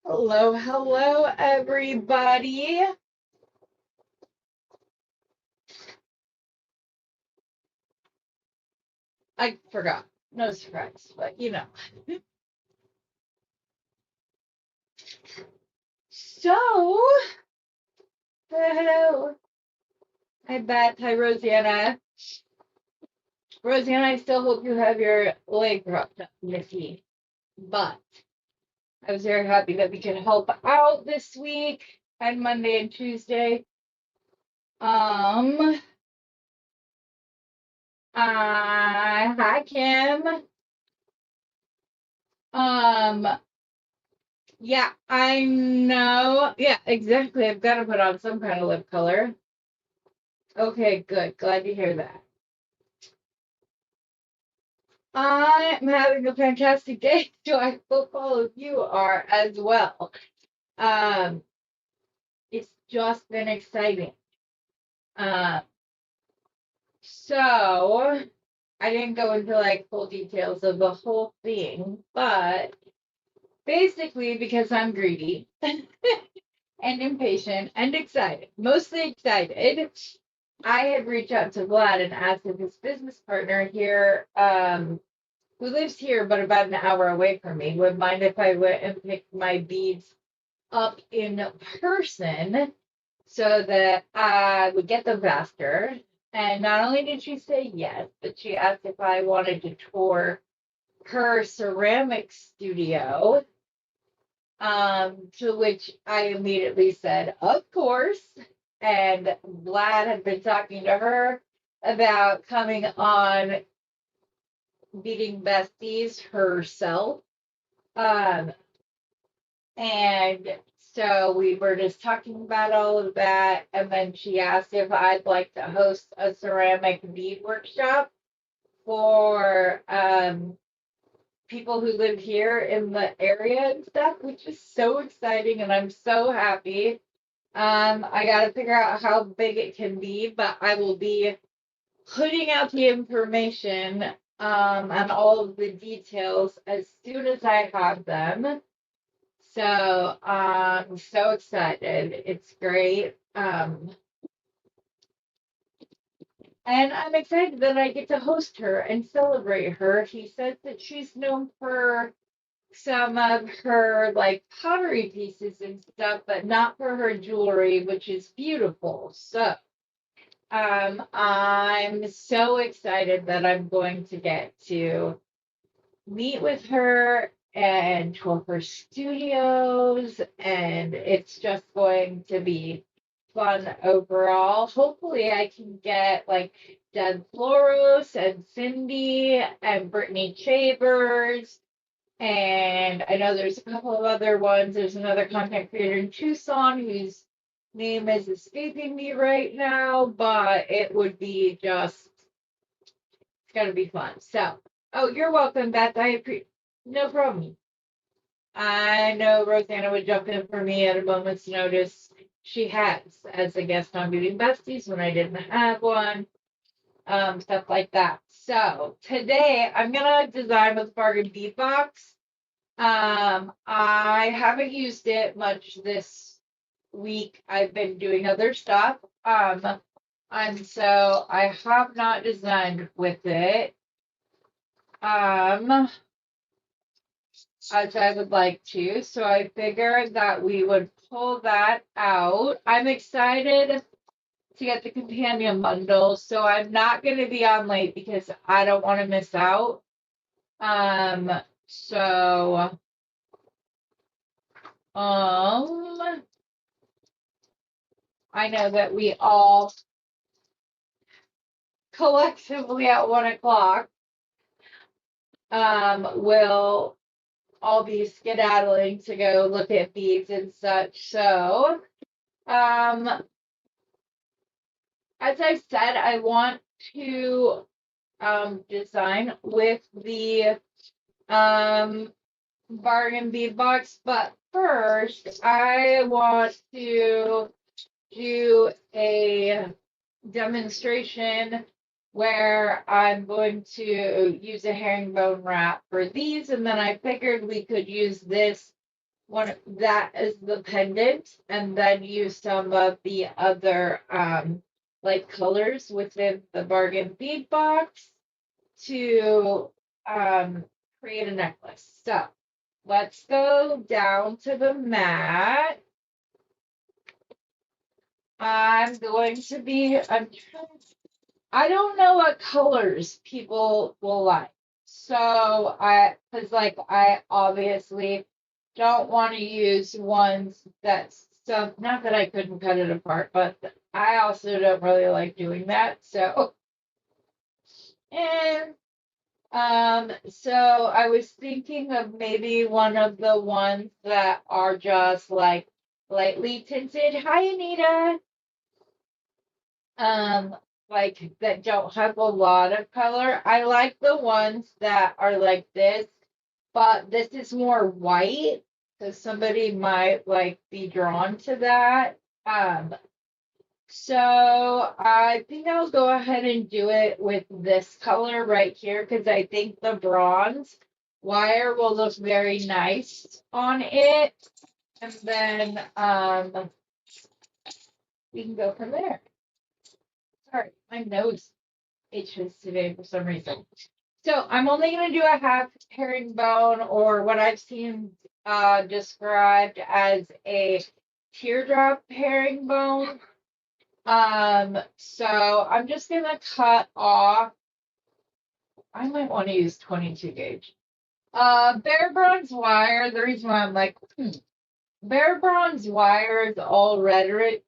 Hello, hello, everybody. I forgot. No surprise, but you know. So, hello. Hi, Beth. Hi, Rosanna. Rosanna, I still hope you have your leg wrapped up, Nikki. But I was very happy that we could help out this week and Monday and Tuesday. Um, hi, Kim. Um, Yeah, I know. Yeah, exactly. I've got to put on some kind of lip color. Okay, good. Glad to hear that. I'm having a fantastic day, so I hope all of you are as well. Um, it's just been exciting. Uh, so I didn't go into like full details of the whole thing, but basically because I'm greedy and impatient and excited, mostly excited. I had reached out to Vlad and asked if his business partner here, who lives here but about an hour away from me, would mind if I went and picked my beads up in person so that I would get them faster. And not only did she say yes, but she asked if I wanted to tour her ceramic studio. To which I immediately said, of course. And Vlad had been talking to her about coming on Beading Besties herself. Um, and so we were just talking about all of that. And then she asked if I'd like to host a ceramic bead workshop for people who live here in the area and stuff, which is so exciting. And I'm so happy. I gotta figure out how big it can be, but I will be putting out the information and all of the details as soon as I have them. So I'm so excited. It's great. And I'm excited that I get to host her and celebrate her. She says that she's known for some of her like pottery pieces and stuff, but not for her jewelry, which is beautiful. So I'm so excited that I'm going to get to meet with her and tour her studios, and it's just going to be fun overall. Hopefully, I can get like Deb Floros and Cindy and Brittany Chambers. And I know there's a couple of other ones. There's another content creator in Tucson whose name is escaping me right now, but it would be just, it's gonna be fun. So, oh, you're welcome, Beth. I appreciate, no problem. I know Rosanna would jump in for me at a moment's notice. She has as a guest on Beading Besties when I didn't have one, stuff like that. So today I'm gonna design with Bargain Bead Box. I haven't used it much this week. I've been doing other stuff. And so I have not designed with it. As I would like to. So I figured that we would pull that out. I'm excited to get the companion bundle. So I'm not going to be on late because I don't want to miss out. So I know that we all collectively at 1 o'clock will all be skedaddling to go look at beads and such. So as I said, I want to design with the bargain bead box, but first I want to do a demonstration where I'm going to use a herringbone wrap for these, and then I figured we could use this one that is the pendant, and then use some of the other like colors within the bargain bead box to create a necklace. So let's go down to the mat. I'm going to be, I don't know what colors people will like. So cause like I obviously don't want to use ones that's so, not that I couldn't cut it apart, but I also don't really like doing that. So, and so I was thinking of maybe one of the ones that are just like lightly tinted. Hi, Anita. Um, like that don't have a lot of color. I like the ones that are like this, but this is more white. So somebody might like be drawn to that. So I think I'll go ahead and do it with this color right here because I think the bronze wire will look very nice on it. And then we can go from there. Sorry, my nose itches today for some reason. So I'm only going to do a half herringbone, or what I've seen described as a teardrop herringbone. So I'm just gonna cut off. I might want to use 22 gauge. Bare bronze wire. The reason why I'm like, bare bronze wire is already,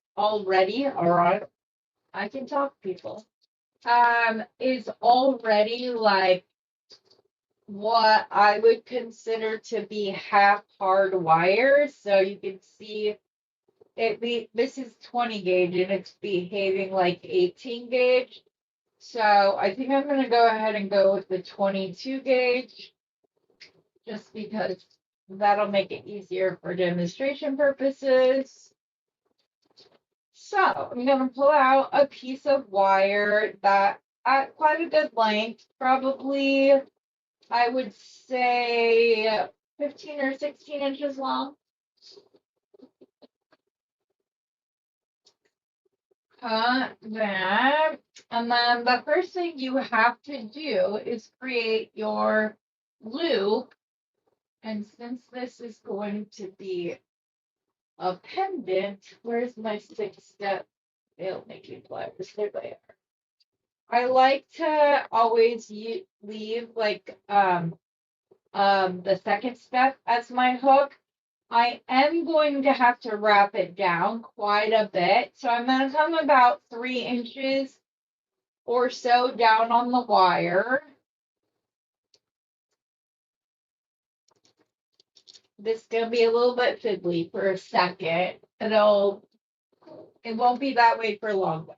all right. I can talk, people. Is already like what I would consider to be half hard wire. So you can see this is 20 gauge and it's behaving like 18 gauge. So I think I'm going to go ahead and go with the 22 gauge just because that'll make it easier for demonstration purposes. So I'm going to pull out a piece of wire that at quite a good length, probably I would say 15 or 16 inches long. Cut that. And then the first thing you have to do is create your loop. And since this is going to be a pendant, where's my 6-step nail making pliers? There they are. I like to always leave like the second step as my hook. I am going to have to wrap it down quite a bit. So I'm going to come about 3 inches or so down on the wire. This is going to be a little bit fiddly for a second. It won't be that way for long.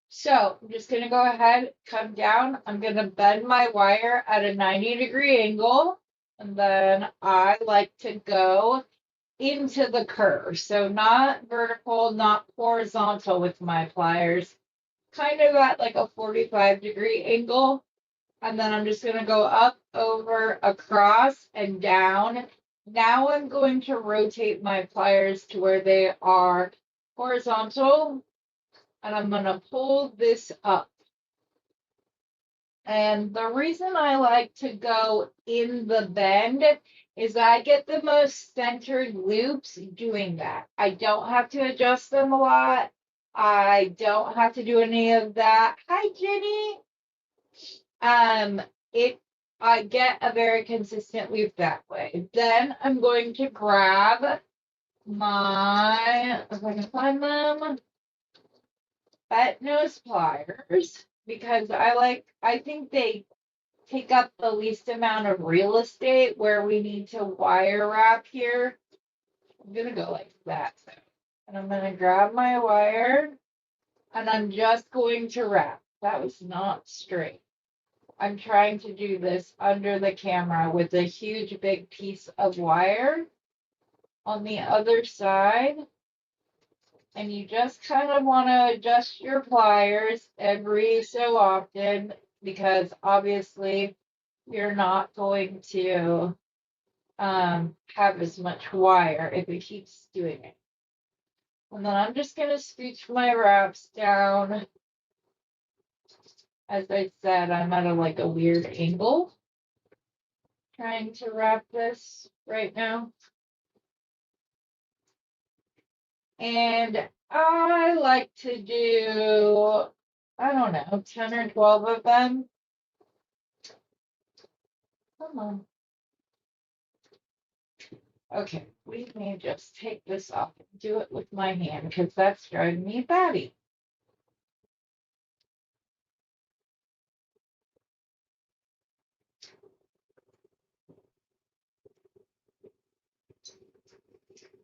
So I'm just going to go ahead, come down. I'm going to bend my wire at a 90-degree angle. And then I like to go into the curve. So not vertical, not horizontal with my pliers. Kind of at like a 45-degree angle. And then I'm just going to go up, over, across, and down. Now I'm going to rotate my pliers to where they are horizontal. And I'm going to pull this up. And the reason I like to go in the bend is I get the most centered loops doing that. I don't have to adjust them a lot. I don't have to do any of that. Hi, Jenny. I get a very consistent loop that way. Then I'm going to grab my, if I can find them, fat nose pliers, because I think they take up the least amount of real estate where we need to wire wrap here. I'm gonna go like that. And I'm gonna grab my wire and I'm just going to wrap. That was not straight. I'm trying to do this under the camera with a huge big piece of wire on the other side. And you just kind of want to adjust your pliers every so often because obviously you're not going to have as much wire if it keeps doing it. And then I'm just gonna scooch my wraps down. As I said, I'm at a weird angle trying to wrap this right now. And I like to do, I don't know, 10 or 12 of them. Come on. Okay, we may just take this off and do it with my hand because that's driving me batty.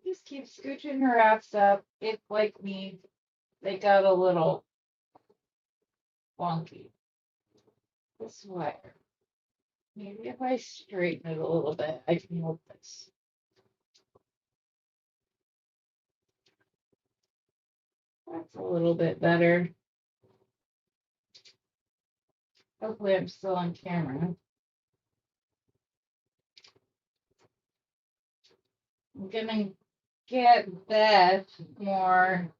Just keep scooching her wraps up. If, like me, they got a little wonky. This wire. Maybe if I straighten it a little bit, I can hold this. That's a little bit better. Hopefully I'm still on camera. I'm gonna get Beth more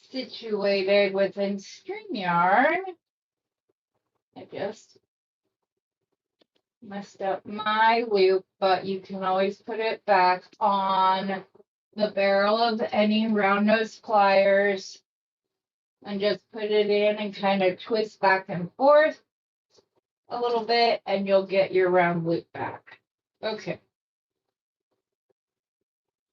situated within StreamYard. I just messed up my loop, but you can always put it back on the barrel of any round nose pliers and just put it in and kind of twist back and forth a little bit and you'll get your round loop back. Okay.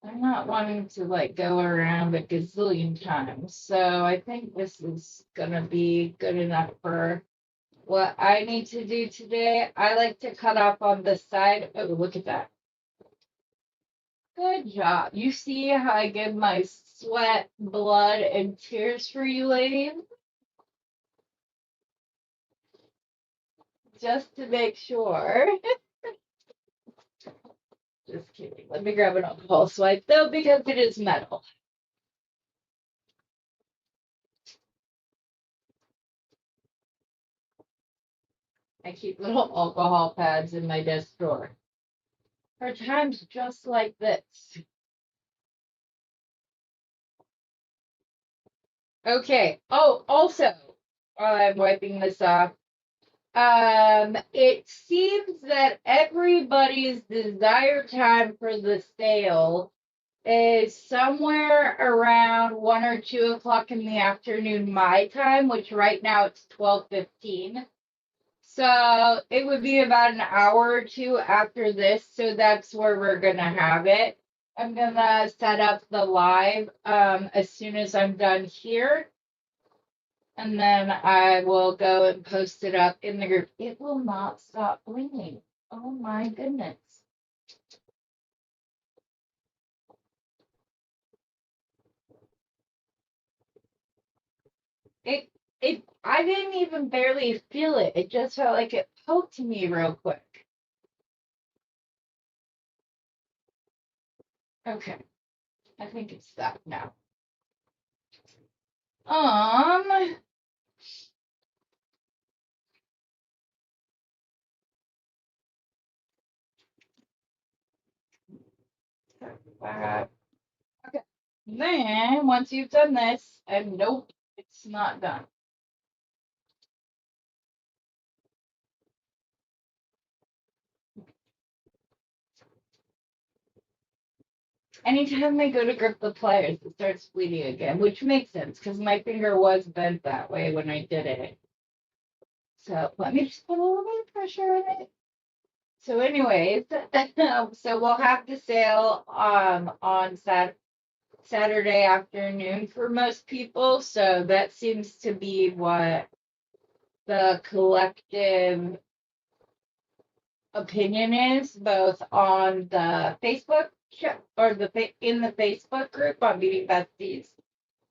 I'm not wanting to go around a gazillion times, so I think this is gonna be good enough for what I need to do today. I like to cut off on the side. Oh, look at that. Good job. You see how I give my sweat, blood, and tears for you ladies? Just to make sure. Just kidding. Let me grab an alcohol swipe though, because it is metal. I keep little alcohol pads in my desk drawer for times just like this. Okay. Oh, also, while I'm wiping this off, it seems that everybody's desired time for the sale is somewhere around 1 or 2 o'clock in the afternoon my time, which right now it's 12:15. So it would be about an hour or two after this, so that's where we're gonna have it. I'm gonna set up the live as soon as I'm done here. And then I will go and post it up in the group. It will not stop blinking. Oh my goodness. I didn't even barely feel it. It just felt like it poked me real quick. Okay. I think it's stopped now. Okay. Then once you've done this, and nope, it's not done. Anytime I go to grip the pliers, it starts bleeding again, which makes sense because my finger was bent that way when I did it. So let me just put a little bit of pressure on it. So anyways, so we'll have the sale on Saturday afternoon for most people. So that seems to be what the collective opinion is, both on the Facebook or in the Facebook group on Beading Besties,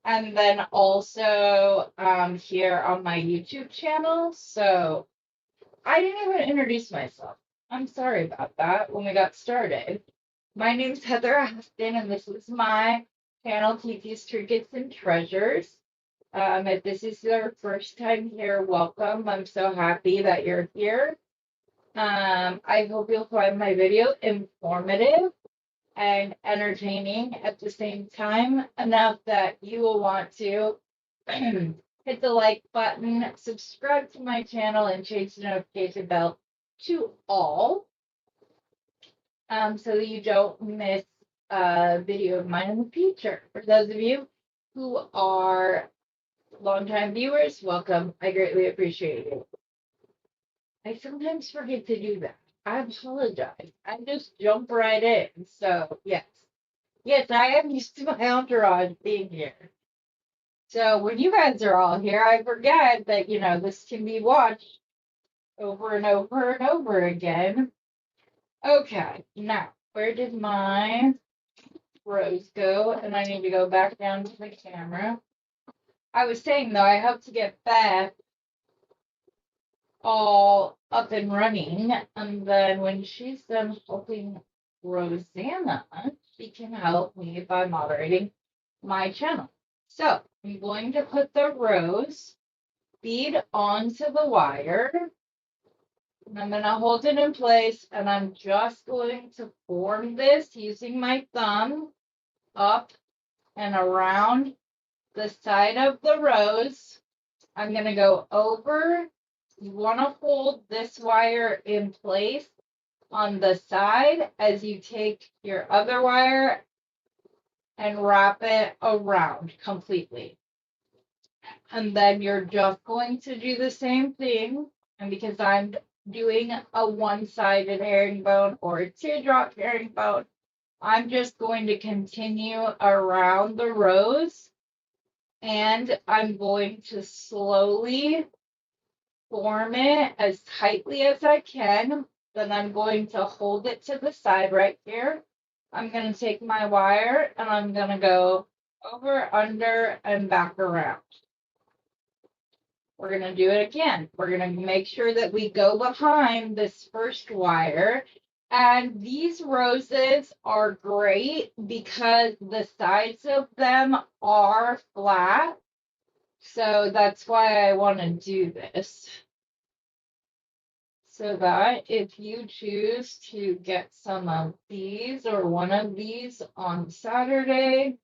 and then also here on my YouTube channel. So I didn't even introduce myself. I'm sorry about that when we got started. My name's Heather Aston, and this is my channel, TT's Trinkets and Treasures. If this is your first time here, welcome. I'm so happy that you're here. I hope you'll find my video informative and entertaining at the same time, enough that you will want to hit the like button, subscribe to my channel, and change the notification bell to all, so that you don't miss a video of mine in the future. For those of you who are longtime viewers, welcome. I greatly appreciate it. I sometimes forget to do that. I apologize. I just jump right in. So, yes. Yes, I am used to my entourage being here. So, when you guys are all here, I forget that, this can be watched over and over and over again. Okay, now, where did my rose go? And I need to go back down to the camera. I was saying, though, I hope to get Beth all up and running, and then when she's done helping Rosanna, she can help me by moderating my channel. So I'm going to put the rose bead onto the wire, and I'm going to hold it in place, and I'm just going to form this using my thumb up and around the side of the rose. I'm going to go over. You want to hold this wire in place on the side as you take your other wire and wrap it around completely. And then you're just going to do the same thing. And because I'm doing a one-sided herringbone or a teardrop herringbone, I'm just going to continue around the rose, and I'm going to slowly form it as tightly as I can. Then I'm going to hold it to the side right here. I'm going to take my wire and I'm going to go over, under, and back around. We're going to do it again. We're going to make sure that we go behind this first wire. And these roses are great because the sides of them are flat. So that's why I want to do this. So that if you choose to get some of these or one of these on Saturday,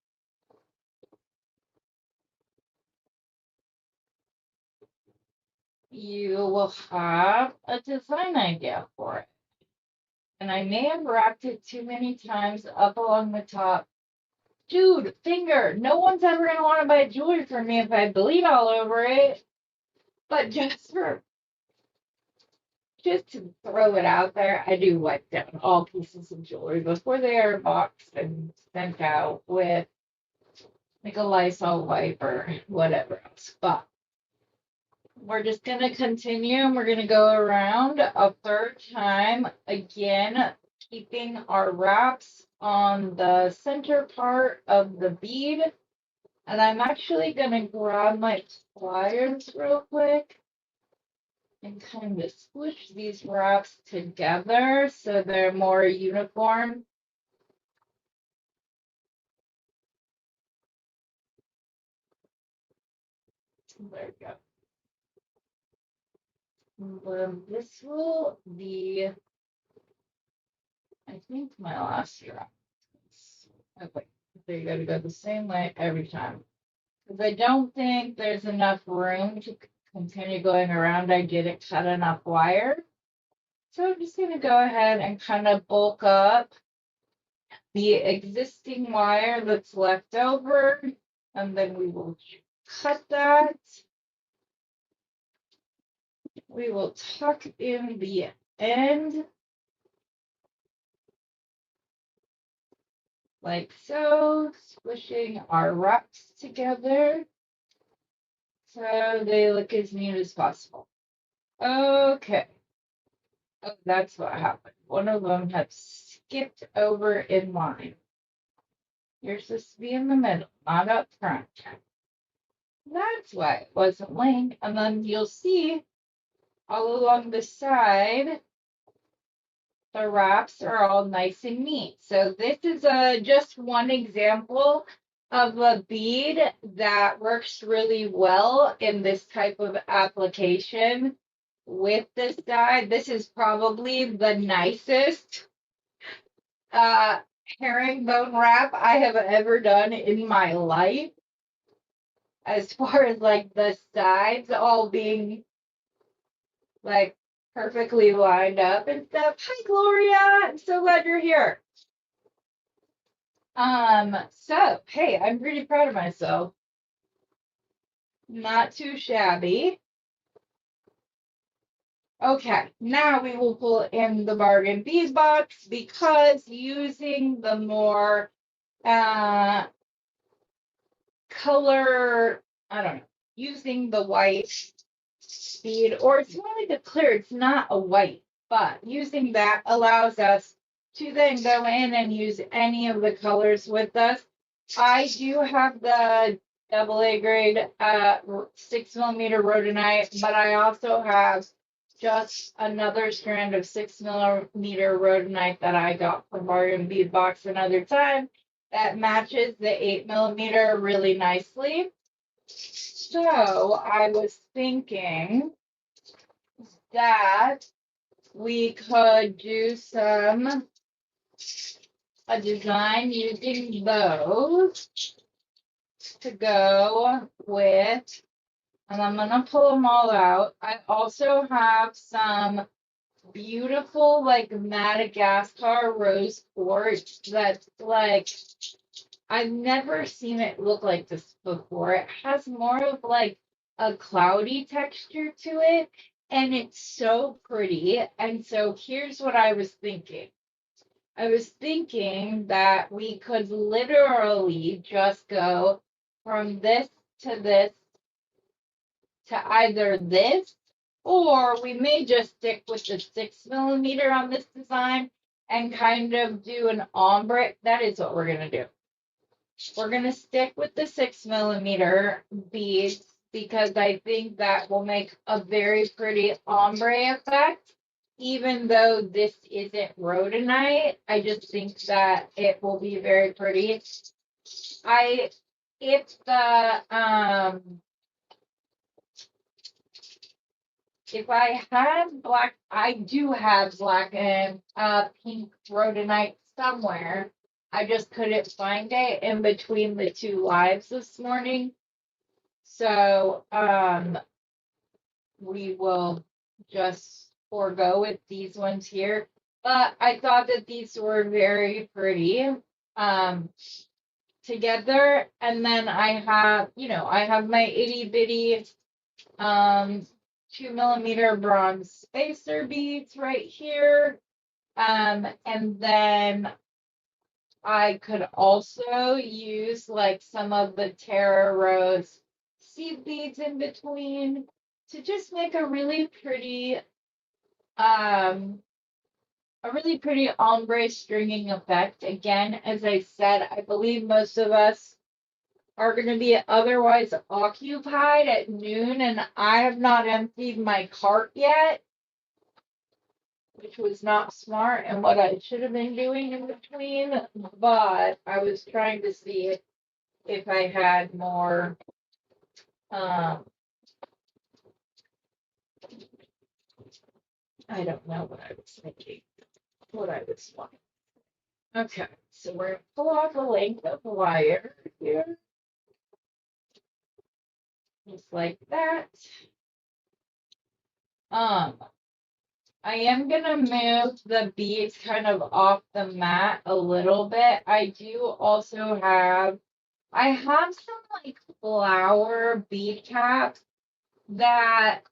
you will have a design idea for it. And I may have wrapped it too many times up along the top. Dude, finger, no one's ever going to want to buy jewelry from me if I bleed all over it. But just to throw it out there, I do wipe down all pieces of jewelry before they are boxed and sent out with like a Lysol wipe or whatever else. But we're just going to continue, and we're going to go around a third time, again, keeping our wraps on the center part of the bead. And I'm actually going to grab my pliers real quick and kind of squish these wraps together so they're more uniform. There we go. This will be, I think, my last wrap. Okay, they're going to go the same way every time. Because I don't think there's enough room to continue going around. I didn't cut enough wire. So I'm just going to go ahead and kind of bulk up the existing wire that's left over. And then we will cut that. We will tuck in the end. Like so, squishing our wraps together so they look as neat as possible. Okay. Oh, that's what happened. One of them had skipped over in line. You're supposed to be in the middle, not up front. That's why it wasn't linked. And then you'll see all along the side, the wraps are all nice and neat. So this is just one example of a bead that works really well in this type of application with this dye. This is probably the nicest herringbone wrap I have ever done in my life, as far as like the sides all being like perfectly lined up and stuff. Hi Gloria, I'm so glad you're here. So hey, I'm pretty proud of myself. Not too shabby. Okay, now we will pull in the bargain bead box, because using the more color, I don't know, using the white bead, or it's more like a clear, it's not a white, but using that allows us to then go in and use any of the colors with us. I do have the AA grade 6mm rhodonite, but I also have just another strand of 6mm rhodonite that I got from Bargain Bead Box another time that matches the 8mm really nicely. So I was thinking that we could do a design using those to go with, and I'm gonna pull them all out. I also have some beautiful like Madagascar rose quartz that's like, I've never seen it look like this before. It has more of like a cloudy texture to it, and it's so pretty. And so here's what I was thinking. I was thinking that we could literally just go from this to either this, or we may just stick with the 6mm on this design and kind of do an ombre. That is what we're gonna do. We're gonna stick with the 6mm beads, because I think that will make a very pretty ombre effect. Even though this isn't rhodonite, I just think that it will be very pretty. If I had black, I do have black and pink rhodonite somewhere. I just couldn't find it in between the two lives this morning. So we will just forego with these ones here. But I thought that these were very pretty together. And then I have, I have my itty bitty 2mm bronze spacer beads right here. And then I could also use like some of the Terra Rose seed beads in between to just make a really pretty ombre stringing effect. Again, as I said, I believe most of us are going to be otherwise occupied at noon, and I have not emptied my cart yet, which was not smart and what I should have been doing in between, but I was trying to see if I had more I don't know what I was thinking, what I was wanting. Okay, so we're gonna pull off a length of wire here, just like that. I am gonna move the beads kind of off the mat a little bit. I do also I have some like flower bead caps that,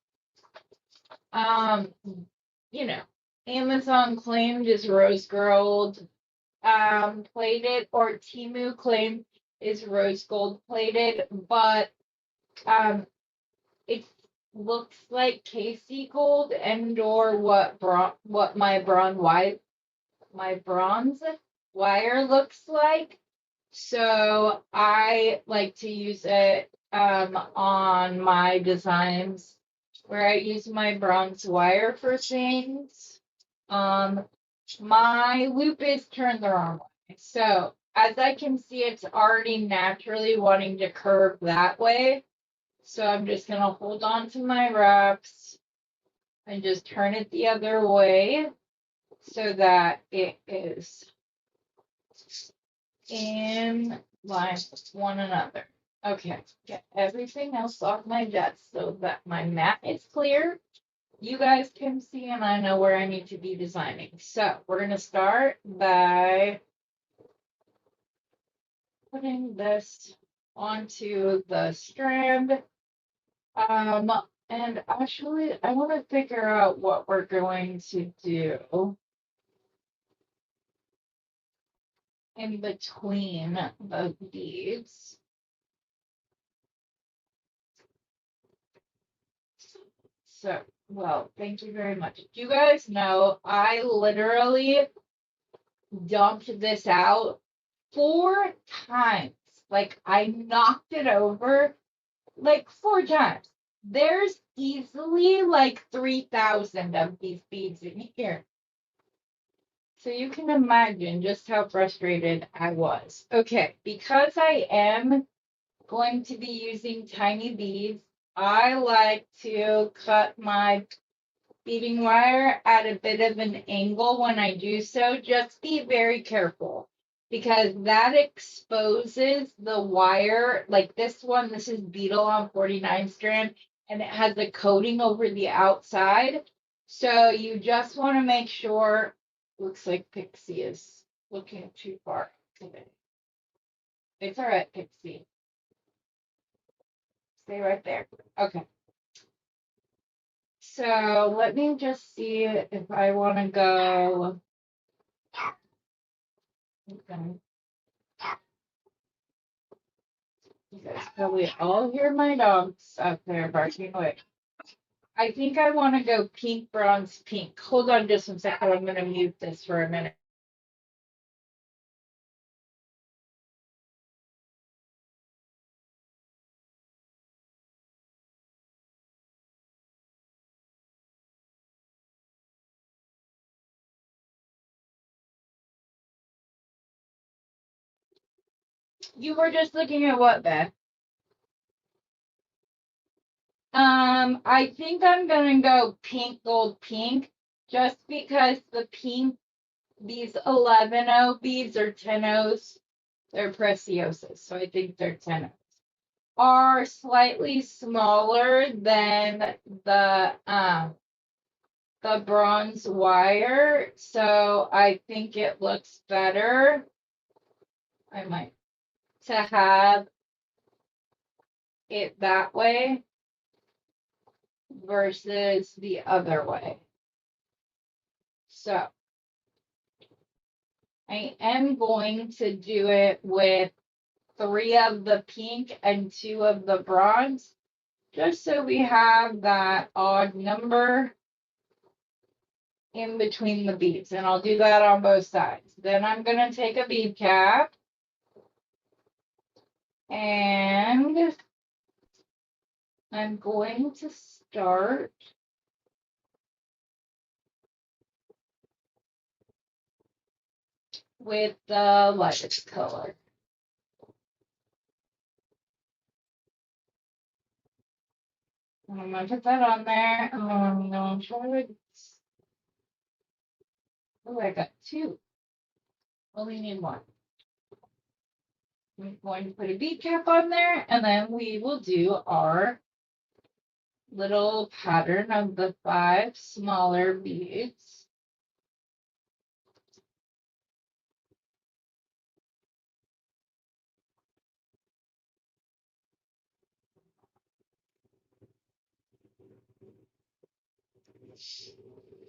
you know, Amazon claimed is rose gold plated, or Temu claimed is rose gold plated, but it looks like Casey gold and or what my bronze wire looks like. So I like to use it on my designs where I use my bronze wire for things. My loop is turned the wrong way. So as I can see, it's already naturally wanting to curve that way. So I'm just gonna hold on to my wraps and just turn it the other way so that it is in line with one another. Okay, get everything else off my desk so that my mat is clear. You guys can see and I know where I need to be designing. So we're going to start by putting this onto the strand. And actually, I want to figure out what we're going to do in between the beads. So, well, thank you very much. You guys know I literally dumped this out 4 times. Like, I knocked it over like 4 times. There's easily like 3,000 of these beads in here. So you can imagine just how frustrated I was. Okay, because I am going to be using tiny beads, I like to cut my beading wire at a bit of an angle when I do so. Just be very careful because that exposes the wire. Like this one, this is beetle on 49 strand, and it has a coating over the outside. So you just want to make sure. Looks like Pixie is looking too far today. It's all right, Pixie. Stay right there. Okay. So let me just see if I want to go. Okay. You guys probably all hear my dogs out there barking away. I think I want to go pink, bronze, pink. Hold on just 1 second. I'm going to mute this for a minute. You were just looking at what, Beth? I think I'm going to go pink, gold, pink, just because the pink, these 11O beads or 10Os, they're preciosas. So I think they're 10Os. Are slightly smaller than the bronze wire, so I think it looks better. I might to have it that way versus the other way. So I am going to do it with 3 of the pink and 2 of the bronze, just so we have that odd number in between the beads. And I'll do that on both sides. Then I'm going to take a bead cap and I'm going to start with the lightest color. I'm going to put that on there. I'm going to try to. Oh, I got 2. Only need 1. I'm going to put a bead cap on there, and then we will do our little pattern of the 5 smaller beads.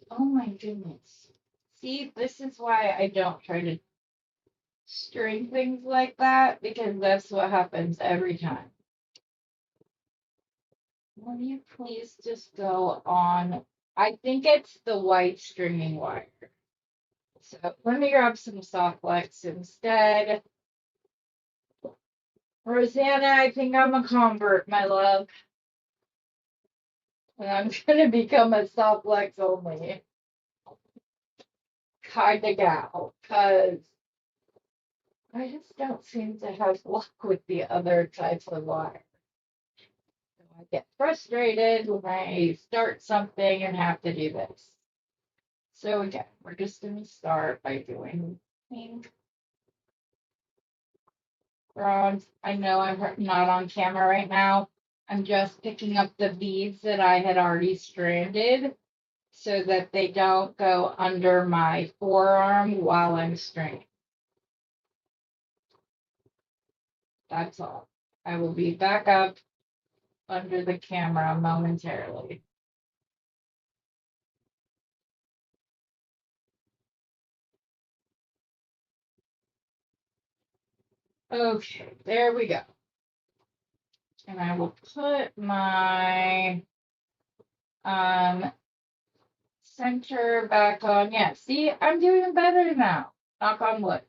Oh my goodness. See, this is why I don't try to string things like that, because that's what happens every time. Will you please just go on? I think it's the white stringing wire. So let me grab some soft flex instead. Rosanna, I think I'm a convert, my love. And I'm gonna become a soft flex only kind of gal, because I just don't seem to have luck with the other types of wire. So I get frustrated when I start something and have to do this. So again, we're just going to start by doing pink bronze. I know I'm not on camera right now. I'm just picking up the beads that I had already stranded so that they don't go under my forearm while I'm straining. That's all. I will be back up under the camera momentarily. Okay, there we go. And I will put my center back on. Yeah, see, I'm doing better now. Knock on wood.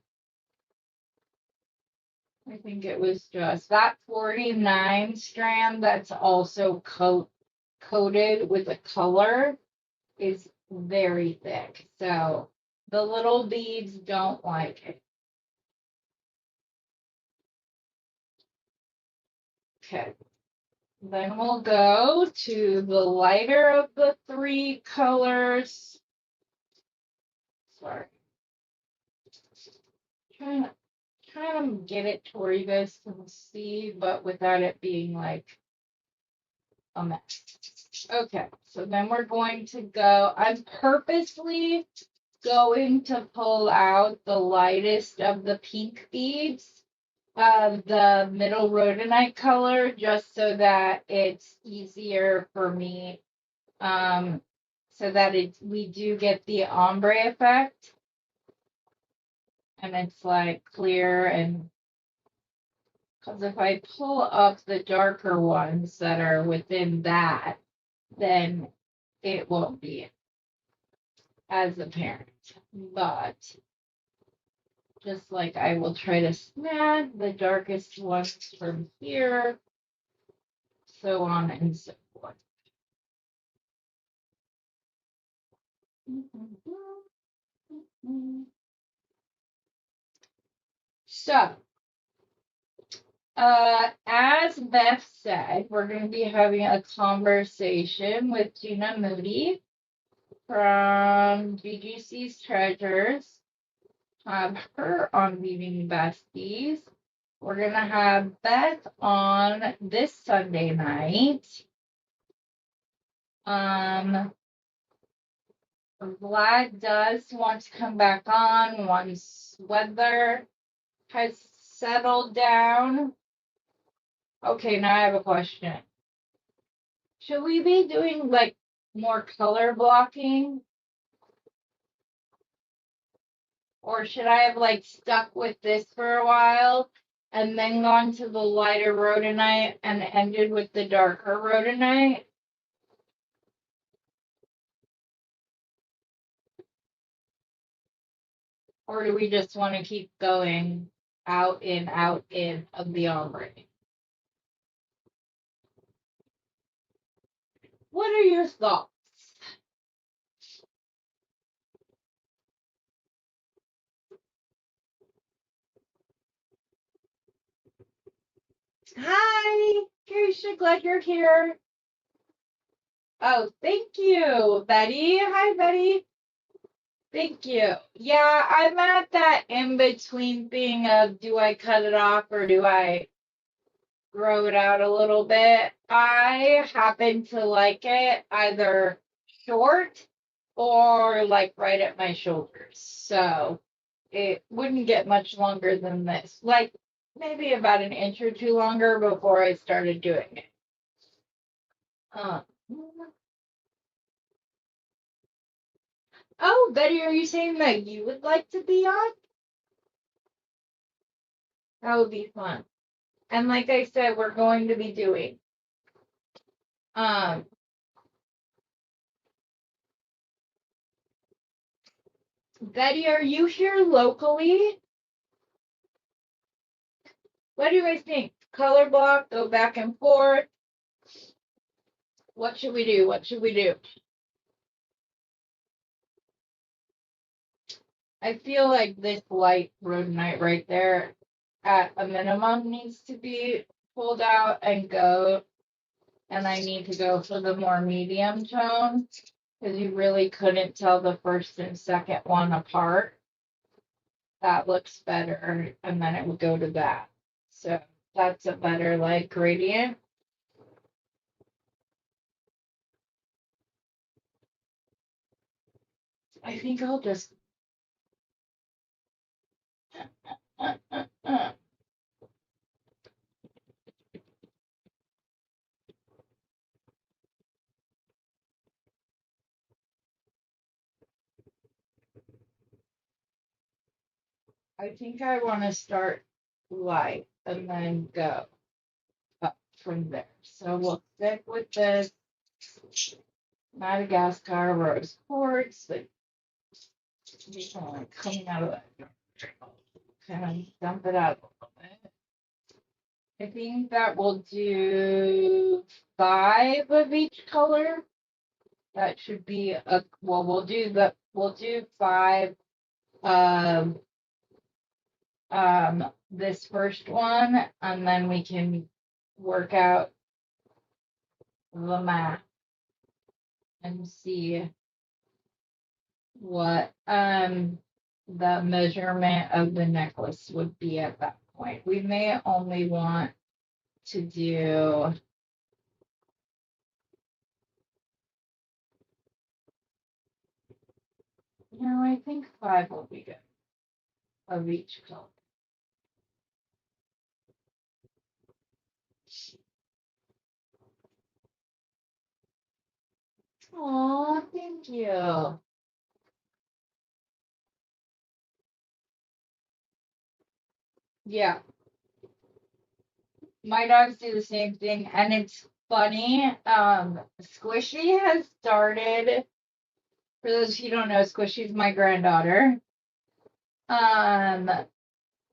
I think it was just that 49 strand that's also coated with a color is very thick. So the little beads don't like it. Okay. Then we'll go to the lighter of the three colors. Sorry. Trying to get it to where you guys can see, but without it being like a mess. Okay, so then we're going to go, I'm purposely going to pull out the lightest of the pink beads of the middle rhodonite color, just so that it's easier for me, so that we do get the ombre effect, and it's like clear. And because if I pull up the darker ones that are within that, then it won't be as apparent. But just like I will try to snag the darkest ones from here, so on and so forth. So, as Beth said, we're going to be having a conversation with Gina Moody from BGC's Treasures. Have her on Beading Besties. We're going to have Beth on this Sunday night. Vlad does want to come back on once weather has settled down. Okay, now I have a question. Should we be doing like more color blocking? Or should I have like stuck with this for a while and then gone to the lighter rhodonite and ended with the darker rhodonite? Or do we just want to keep going out in of the ombre? What are your thoughts? Hi, Keisha, glad you're here. Oh, thank you, Betty. Hi, Betty. Thank you. Yeah, I'm at that in between thing of do I cut it off or do I grow it out a little bit? I happen to like it either short or like right at my shoulders. So it wouldn't get much longer than this. Like maybe about an inch or two longer before I started doing it. Oh, Betty, are you saying that you would like to be on? That would be fun. And like I said, we're going to be doing Betty, are you here locally? What do you guys think? Color block, go back and forth. What should we do? What should we do? I feel like this light rhodonite right there at a minimum needs to be pulled out and go and I need to go for the more medium tone because you really couldn't tell the first and second one apart. That looks better, and then it would go to that. So that's a better like gradient. I think I'll just I think I want to start light and then go up from there. So we'll stick with this Madagascar rose quartz, like coming out of that. Kind of dump it out a little bit. I think that we'll do 5 of each color. That should be a well. We'll do 5 this first one, and then we can work out the math and see what the measurement of the necklace would be at that point. We may only want to do no, I think 5 will be good of each color. Oh, thank you. Yeah. My dogs do the same thing, and it's funny. Squishy has started. For those who don't know, Squishy's my granddaughter.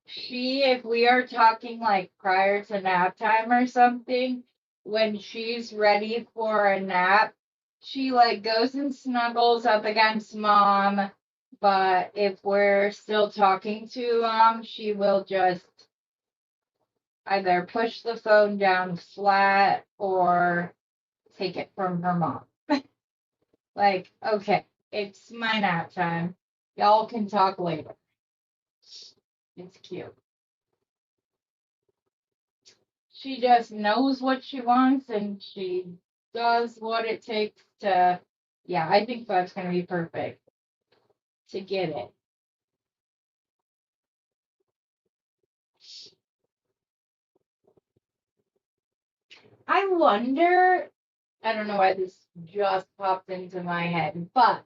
If we are talking like prior to nap time or something, when she's ready for a nap, she like goes and snuggles up against mom. But if we're still talking to mom, she will just either push the phone down flat or take it from her mom. Like, okay, it's my nap time. Y'all can talk later. It's cute. She just knows what she wants and she does what it takes to. Yeah, I think 5's going to be perfect to get it. I wonder, I don't know why this just popped into my head, but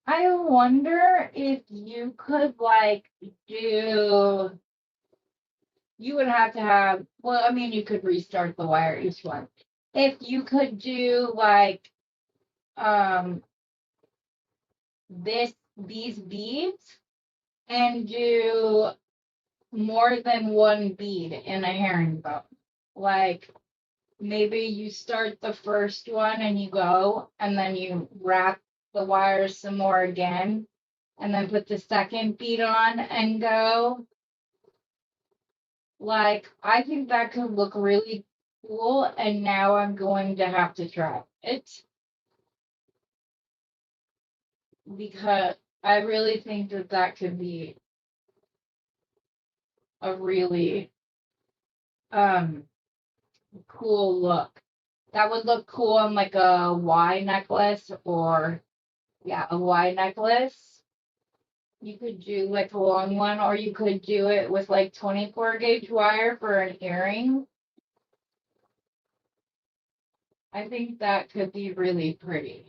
I wonder if you could like do, you would have to have, well, I mean, you could restart the wire each one. If you could do like, um, these beads and do more than one bead in a herringbone. Like maybe you start the first one and you go, and then you wrap the wires some more again, and then put the second bead on and go. Like, I think that could look really cool, and now I'm going to have to try it because I really think that that could be a really cool look. That would look cool on like a Y necklace or yeah, a Y necklace. You could do like a long one, or you could do it with like 24 gauge wire for an earring. I think that could be really pretty.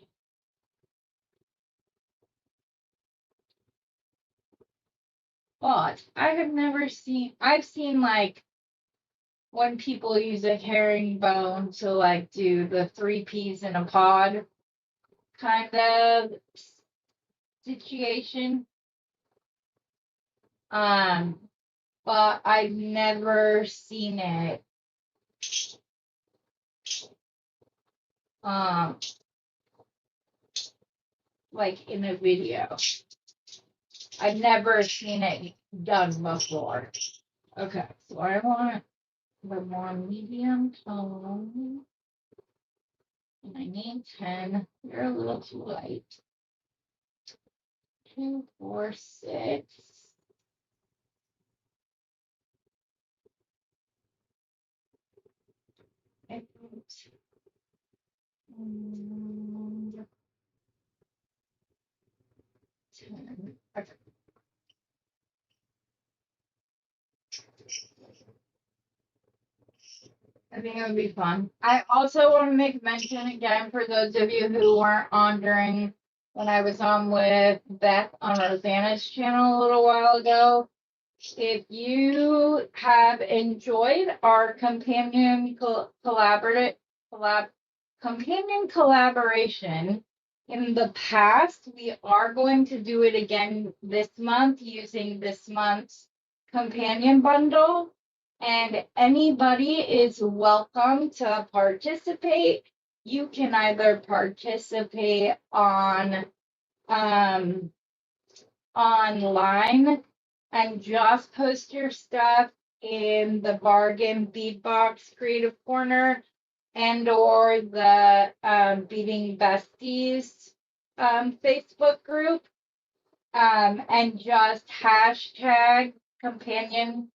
But I have never seen, I've seen like when people use a herringbone to like do the 3 peas in a pod kind of situation. But I've never seen it um like in a video. I've never seen it done before. Okay, so I want the more medium tone. I need 10. You're a little too light. 2, 4, 6. And 10. Okay. I think it would be fun. I also want to make mention again for those of you who weren't on during when I was on with Beth on Rosanna's channel a little while ago. If you have enjoyed our companion companion collaboration in the past, we are going to do it again this month using this month's companion bundle. And anybody is welcome to participate. You can either participate on online and just post your stuff in the bargain bead box creative corner and or the Beading Besties Facebook group, and just hashtag companion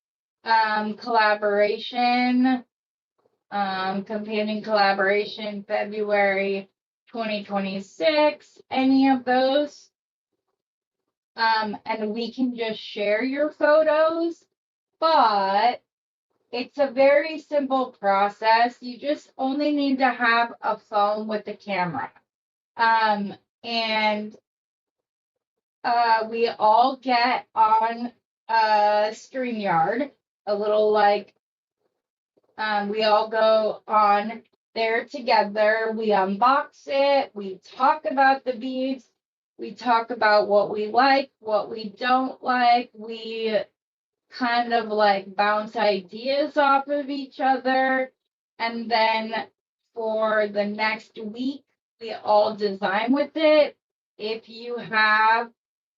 collaboration February 2026, any of those. And we can just share your photos, but it's a very simple process. You just only need to have a phone with a camera. And we all get on StreamYard, a little like, we all go on there together. We unbox it. We talk about the beads. We talk about what we like, what we don't like. We kind of like bounce ideas off of each other. And then for the next week, we all design with it. If you have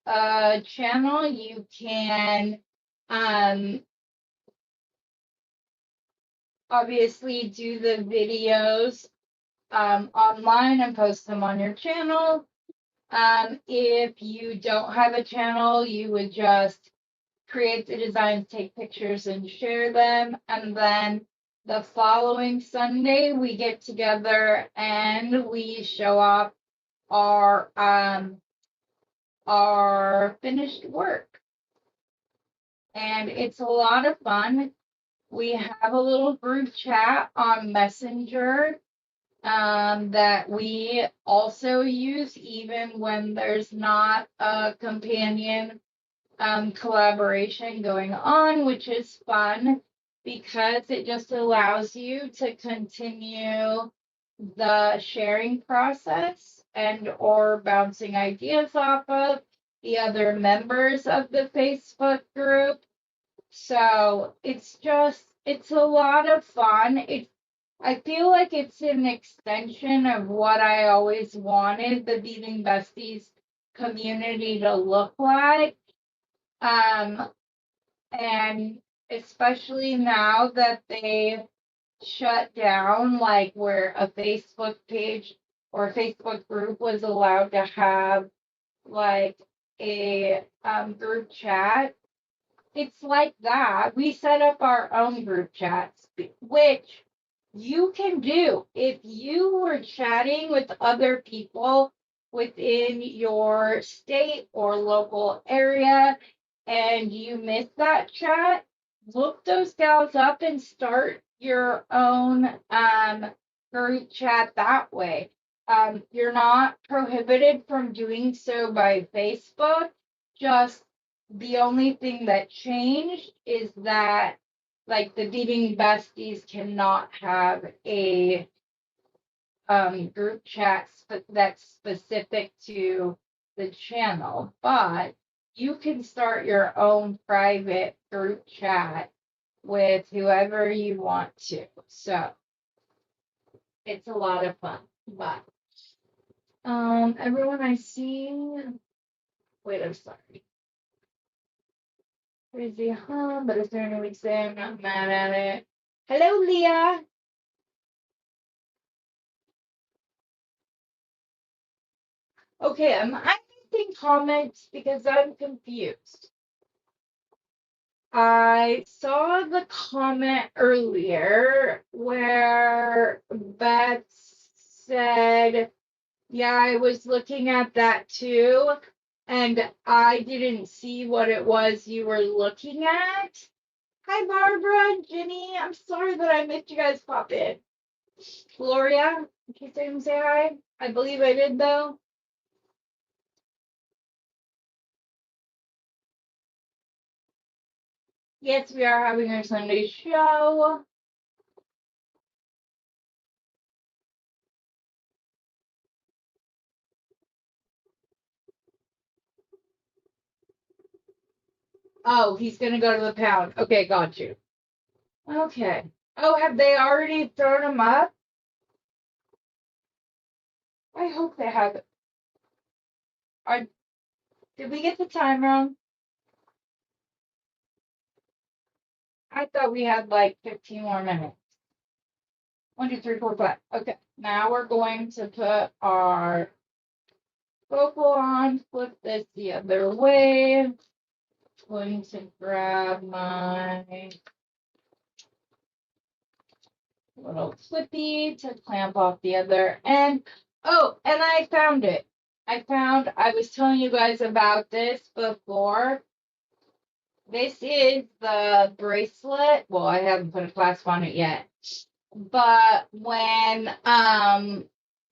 a channel, you can obviously do the videos online and post them on your channel. If you don't have a channel, you would just create the designs, take pictures, and share them. And then the following Sunday, we get together and we show off our finished work. And it's a lot of fun. We have a little group chat on Messenger that we also use even when there's not a companion collaboration going on, which is fun because it just allows you to continue the sharing process and or bouncing ideas off of the other members of the Facebook group. So it's a lot of fun. I feel like it's an extension of what I always wanted the Beading Besties community to look like. And especially now that they shut down, like where a Facebook page or a Facebook group was allowed to have like a group chat. It's like that. We set up our own group chats, which you can do if you were chatting with other people within your state or local area and you missed that chat. Look those gals up and start your own group chat that way. You're not prohibited from doing so by Facebook. Just the only thing that changed is that like the Beading Besties cannot have a group chat that's specific to the channel, but you can start your own private group chat with whoever you want to. So it's a lot of fun. But everyone I see, wait, I'm sorry. Crazy, huh? But is there any way to say I'm not mad at it? Hello, Leah. Okay, I'm reading comments because I'm confused. I saw the comment earlier where Beth said, yeah, I was looking at that too, and I didn't see what it was you were looking at. Hi, Barbara and Ginny. I'm sorry that I missed you guys pop in. Gloria, in case I didn't say hi. I believe I did, though. Yes, we are having our Sunday show. Oh, he's going to go to the pound. Okay, got you. Okay. Oh, have they already thrown him up? I hope they have. Are, did we get the time wrong? I thought we had like 15 more minutes. 1, 2, 3, 4, 5. Okay. Now we're going to put our focal on, flip this the other way. Going to grab my little clippy to clamp off the other end. Oh, and I found it. I was telling you guys about this before. This is the bracelet. Well, I haven't put a clasp on it yet. But when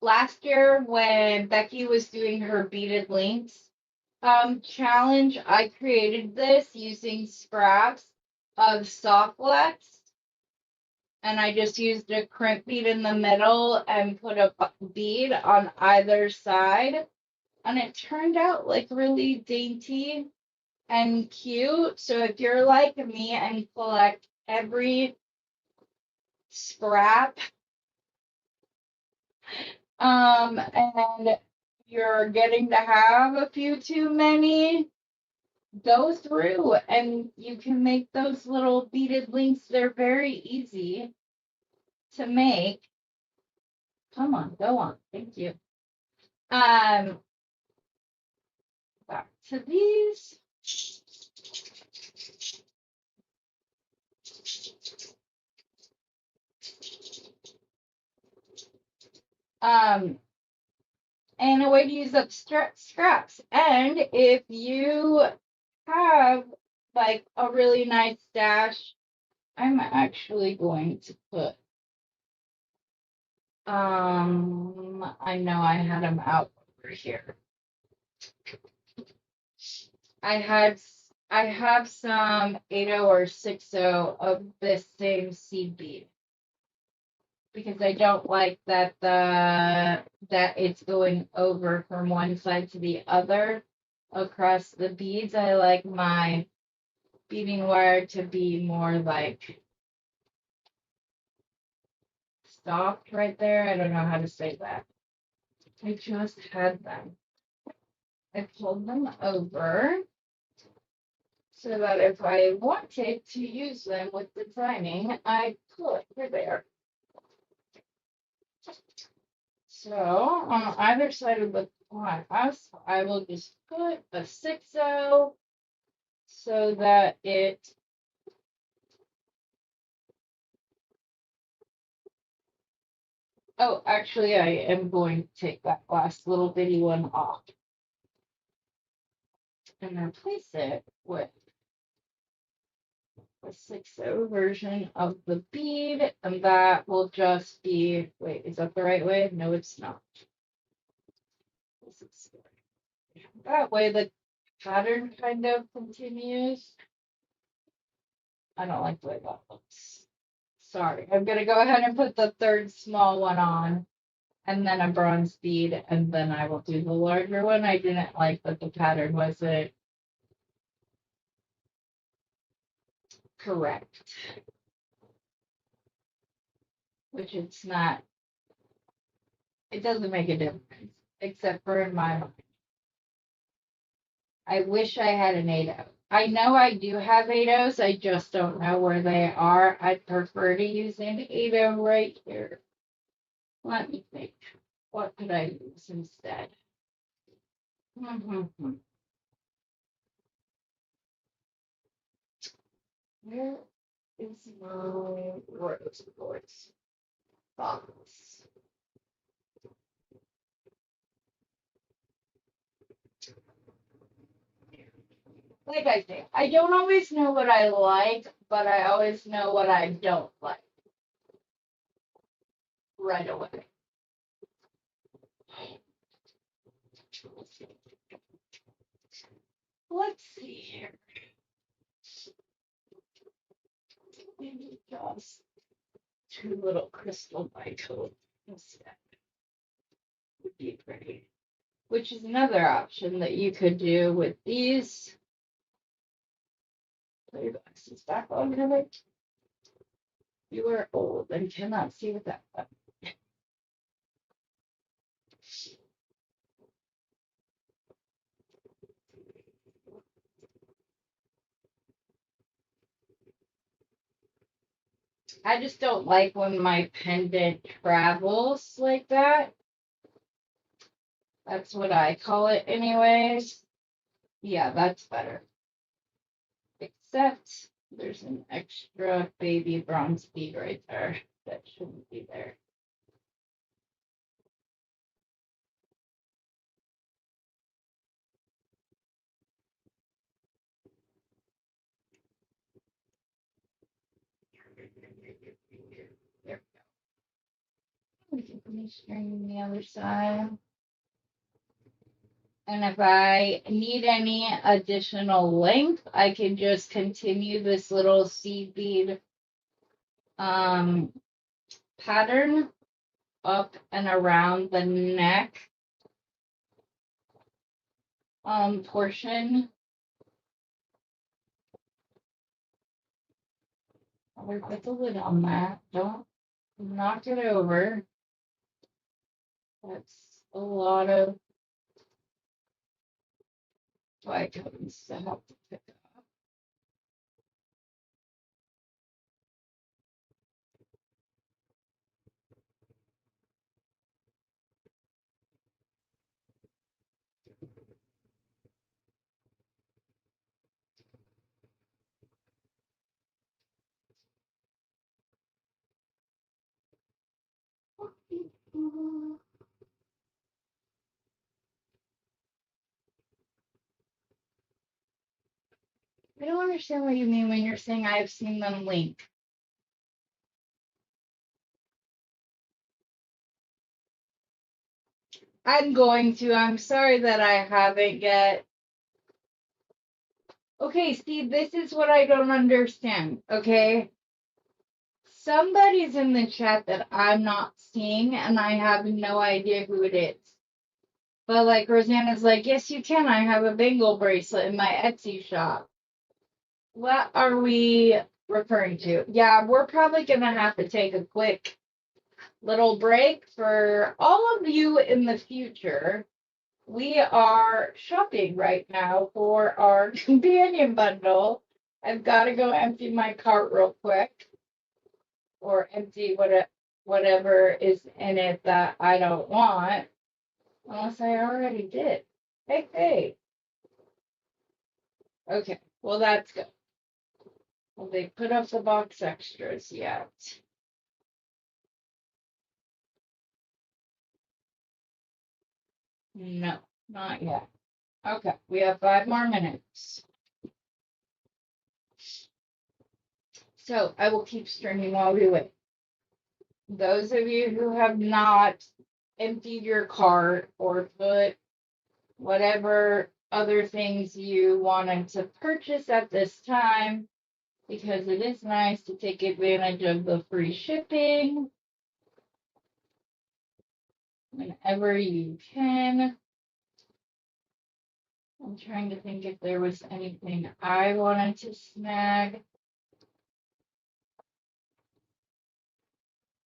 last year when Becky was doing her beaded links challenge, I created this using scraps of soft wax, and I just used a crimp bead in the middle and put a bead on either side, and it turned out like really dainty and cute. So if you're like me and collect every scrap, and you're getting to have a few too many, go through and you can make those little beaded links. They're very easy to make. Come on, go on. Thank you. Back to these. And a way to use up scraps. And if you have like a really nice stash, I'm actually going to put, I know I had them out over here. I have some 80 or 60 of this same seed bead, because I don't like that it's going over from one side to the other across the beads. I like my beading wire to be more like soft right there. I don't know how to say that. I just had them. I pulled them over so that if I wanted to use them with the timing, I could. Here they are. So on either side of the glass, I will just put a 6-0 so that it oh, actually I am going to take that last little bitty one off and replace it with a 6-0 version of the bead, and that will just be, wait, is that the right way? No, it's not. This is that way the pattern kind of continues. I don't like the way that looks. Sorry, I'm gonna go ahead and put the third small one on, and then a bronze bead, and then I will do the larger one. I didn't like that the pattern wasn't correct, which it's not, it doesn't make a difference, except for in my mind. I wish I had an 8-0. I know I do have 8-0s, I just don't know where they are. I'd prefer to use an 8-0 right here. Let me think. What could I use instead? Mm-hmm. Where is my rose quartz box? Like I say, I don't always know what I like, but I always know what I don't like right away. Let's see here. Maybe just two little crystal bicones instead would be pretty. Which is another option that you could do with these. Put your glasses back on, Heather. You are old and cannot see with that one. I just don't like when my pendant travels like that. That's what I call it anyways. Yeah, that's better. Except there's an extra baby bronze bead right there that shouldn't be there. There we go. We can finish stringing the other side. And if I need any additional length, I can just continue this little seed bead pattern up and around the neck portion. I'll put the lid on that. Don't knock it over. That's a lot of vitamins to help to pick up. I don't understand what you mean when you're saying I've seen them link. I'm going to. I'm sorry that I haven't yet. Okay, see, this is what I don't understand. Okay. Somebody's in the chat that I'm not seeing, and I have no idea who it is. But like Rosanna's like, yes, you can. I have a bangle bracelet in my Etsy shop. What are we referring to? Yeah, we're probably going to have to take a quick little break for all of you in the future. We are shopping right now for our companion bundle. I've got to go empty my cart real quick, or empty whatever is in it that I don't want, unless I already did. Hey. Okay, well, that's good. Well, they put up the box extras yet? No, not yet. Okay, we have 5 more minutes. So I will keep stringing while we wait. Those of you who have not emptied your cart or put whatever other things you wanted to purchase at this time, because it is nice to take advantage of the free shipping whenever you can. I'm trying to think if there was anything I wanted to snag.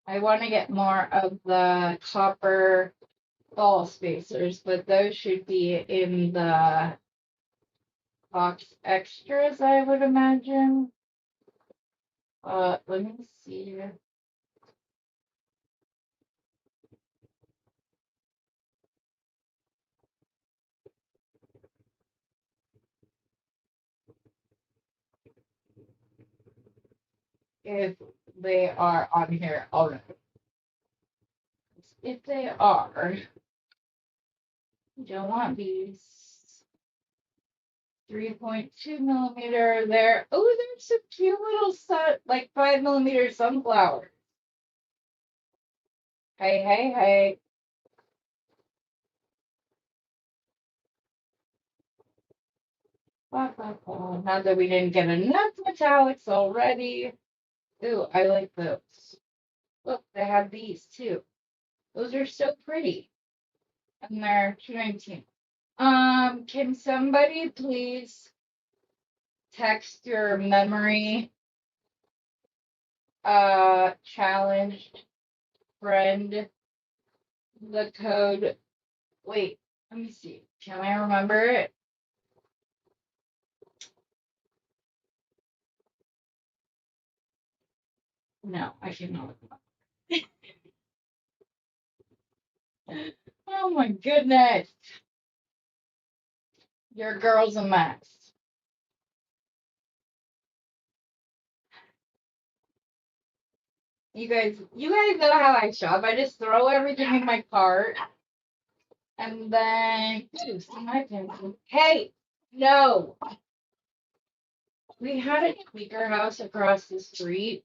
I want to get more of the copper ball spacers, but those should be in the box extras, I would imagine. Let me see. if they are on here already. If they are, you don't want these. 3.2 millimeter there. Oh, there's some cute little like 5 millimeter sunflower. Hey, hey, hey. Now that we didn't get enough metallics already. Ooh, I like those. Look, they have these too. Those are so pretty. And they're 219. Can somebody please text your memory challenged friend the code? Wait, let me see. Can I remember it? No, I cannot. Oh my goodness. Your girl's a mess. You guys know how I shop. I just throw everything in my cart and then ooh, see my pencil. Hey, no. We had a tweaker house across the street.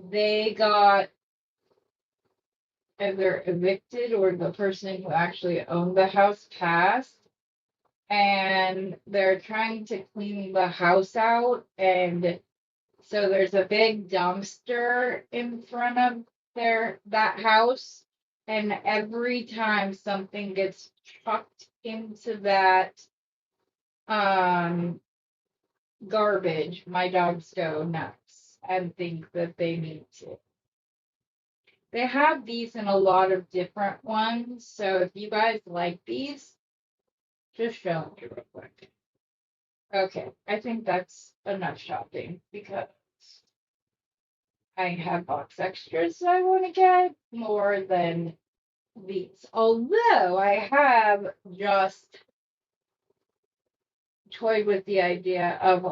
They got either evicted or the person who actually owned the house passed. And they're trying to clean the house out. And so there's a big dumpster in front of that house. And every time something gets chucked into that garbage, my dogs go nuts and think that they need to. They have these in a lot of different ones, so if you guys like these, just show me real quick. Okay, I think that's enough shopping because I have box extras I want to get more than these. Although I have just toyed with the idea of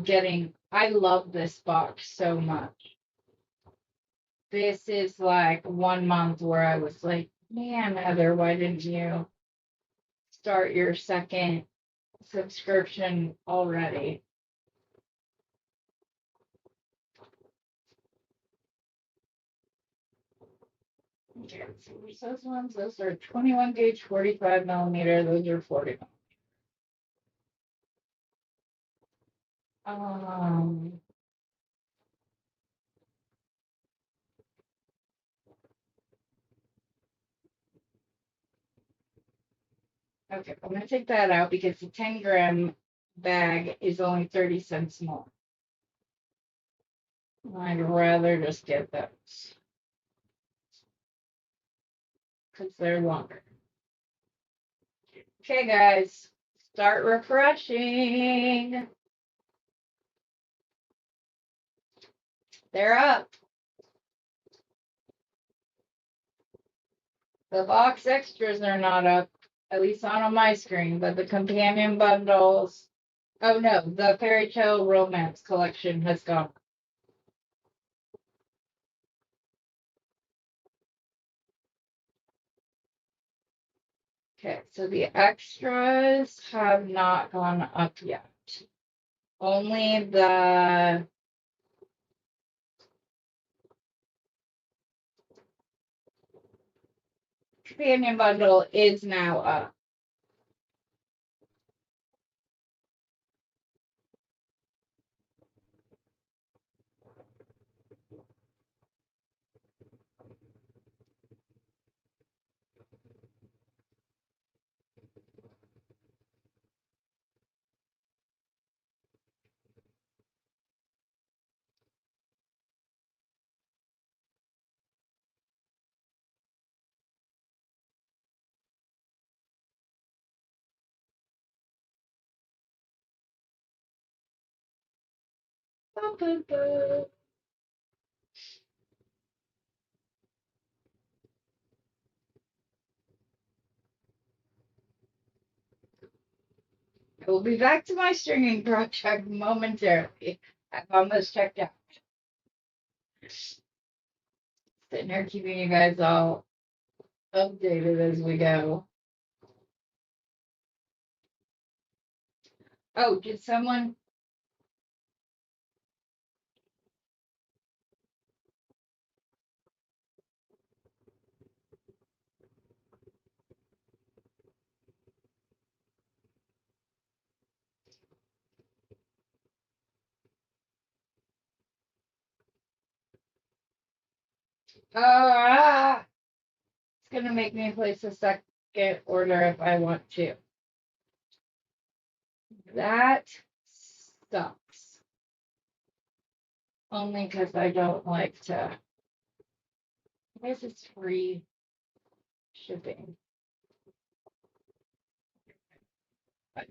getting, I love this box so much. This is like 1 month where I was like, man, Heather, why didn't you start your second subscription already? Okay, so those ones, those are 21 gauge, 45 millimeter, those are 40. Um, okay, I'm gonna take that out because the 10-gram bag is only 30 cents more. I'd rather just get those because they're longer. Okay, guys, start refreshing. They're up. The box extras are not up, at least not on my screen, but the companion bundles. Oh no, the fairy tale romance collection has gone. Okay, so the extras have not gone up yet. Only the companion bundle is now up. Boom, boom, boom. I will be back to my stringing project momentarily. I've almost checked out. Sitting here keeping you guys all updated as we go. Oh, did someone? It's gonna make me place a second order if I want to. That sucks. Only because I don't like to. I guess it's free shipping. But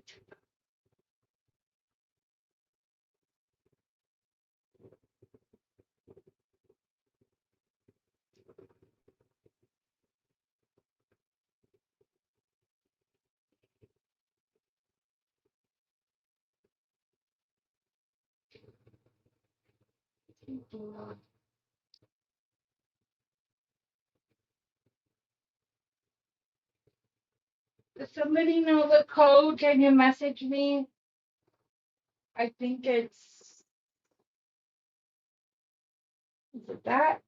does somebody know the code? Can you message me? I think it's. Is it that?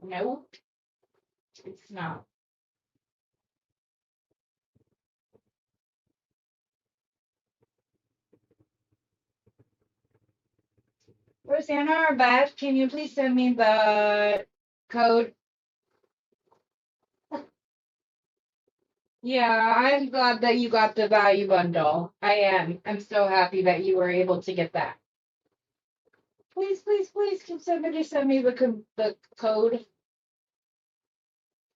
No, it's not. Rosanna or Beth, can you please send me the code? Yeah, I'm glad that you got the value bundle. I am. I'm so happy that you were able to get that. Please, please, please, can somebody send me the code?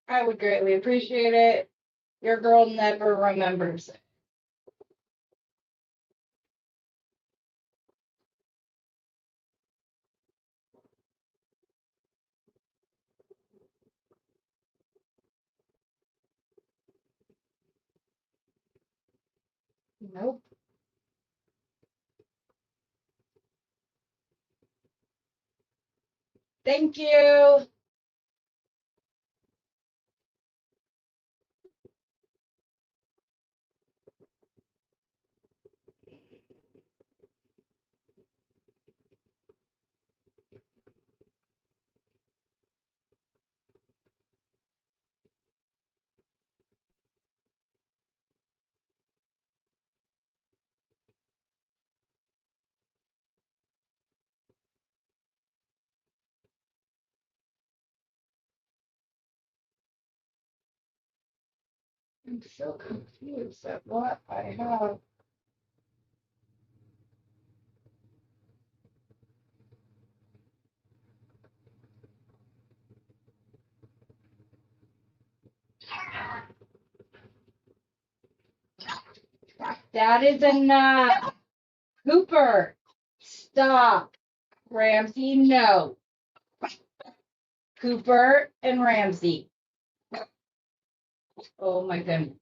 I would greatly appreciate it. Your girl never remembers it. Nope. Thank you. I'm so confused at what I have. That is enough. Cooper, stop. Ramsey, no. Cooper and Ramsey. Oh my goodness.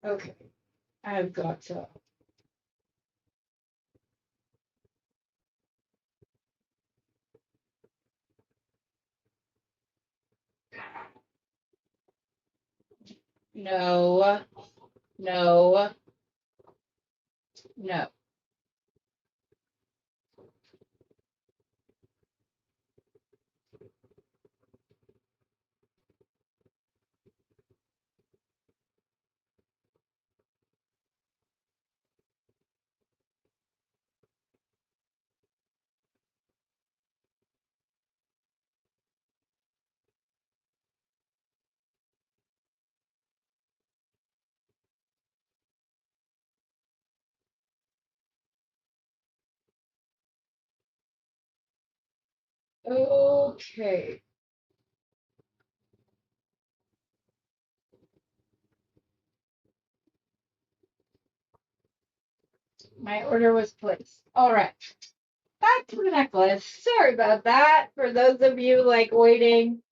Okay, I've got to. No, no, no. Okay. My order was placed. All right. back to the necklace. Sorry about that. For those of you like waiting.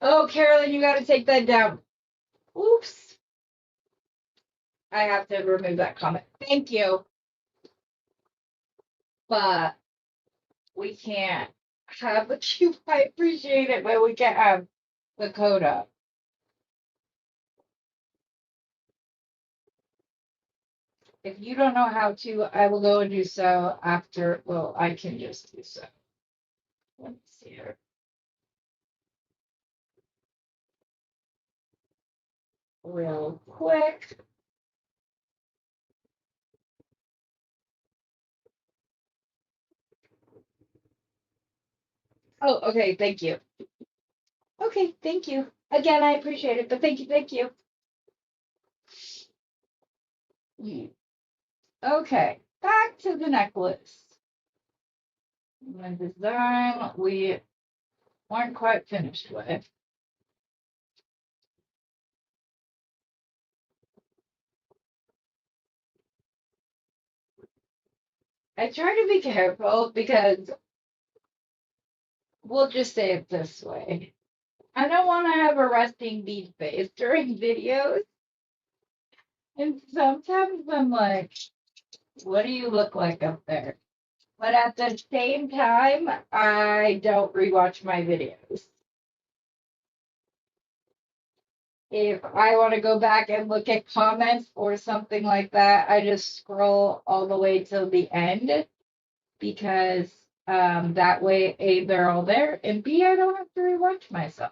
Oh, Carolyn, you got to take that down. Oops. I have to remove that comment. Thank you. But we can't have the cube. I appreciate it, but we can't have the code up. If you don't know how to, I will go and do so after. Well, I can just do so. Let's see here. Real quick. Oh, okay. Thank you. Okay, thank you. Again, I appreciate it, but thank you, thank you. Okay, back to the necklace. The design we weren't quite finished with. I try to be careful because we'll just say it this way. I don't want to have a resting bead face during videos. And sometimes I'm like, what do you look like up there? But at the same time, I don't rewatch my videos. If I want to go back and look at comments or something like that, I just scroll all the way till the end because that way, A, they're all there, and B, I don't have to rewatch myself.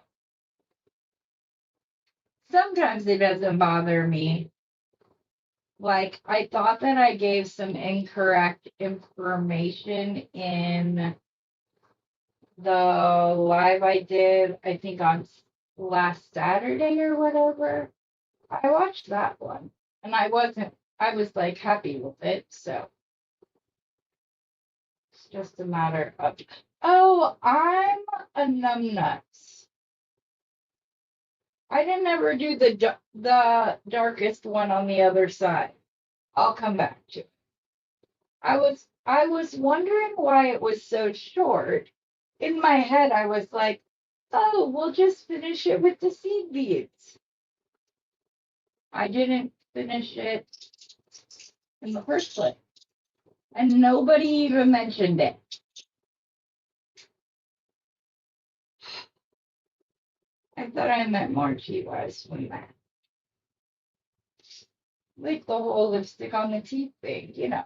Sometimes it doesn't bother me. Like, I thought that I gave some incorrect information in the live I did, I think on last Saturday or whatever. I watched that one and I was like happy with it. So it's just a matter of, oh, I'm a numbnuts. I didn't ever do the darkest one on the other side. I'll come back to it. I was wondering why it was so short. In my head, I was like, oh, we'll just finish it with the seed beads. I didn't finish it in the first place. And nobody even mentioned it. I thought I meant more to you guys when that. Like the whole lipstick on the teeth thing, you know.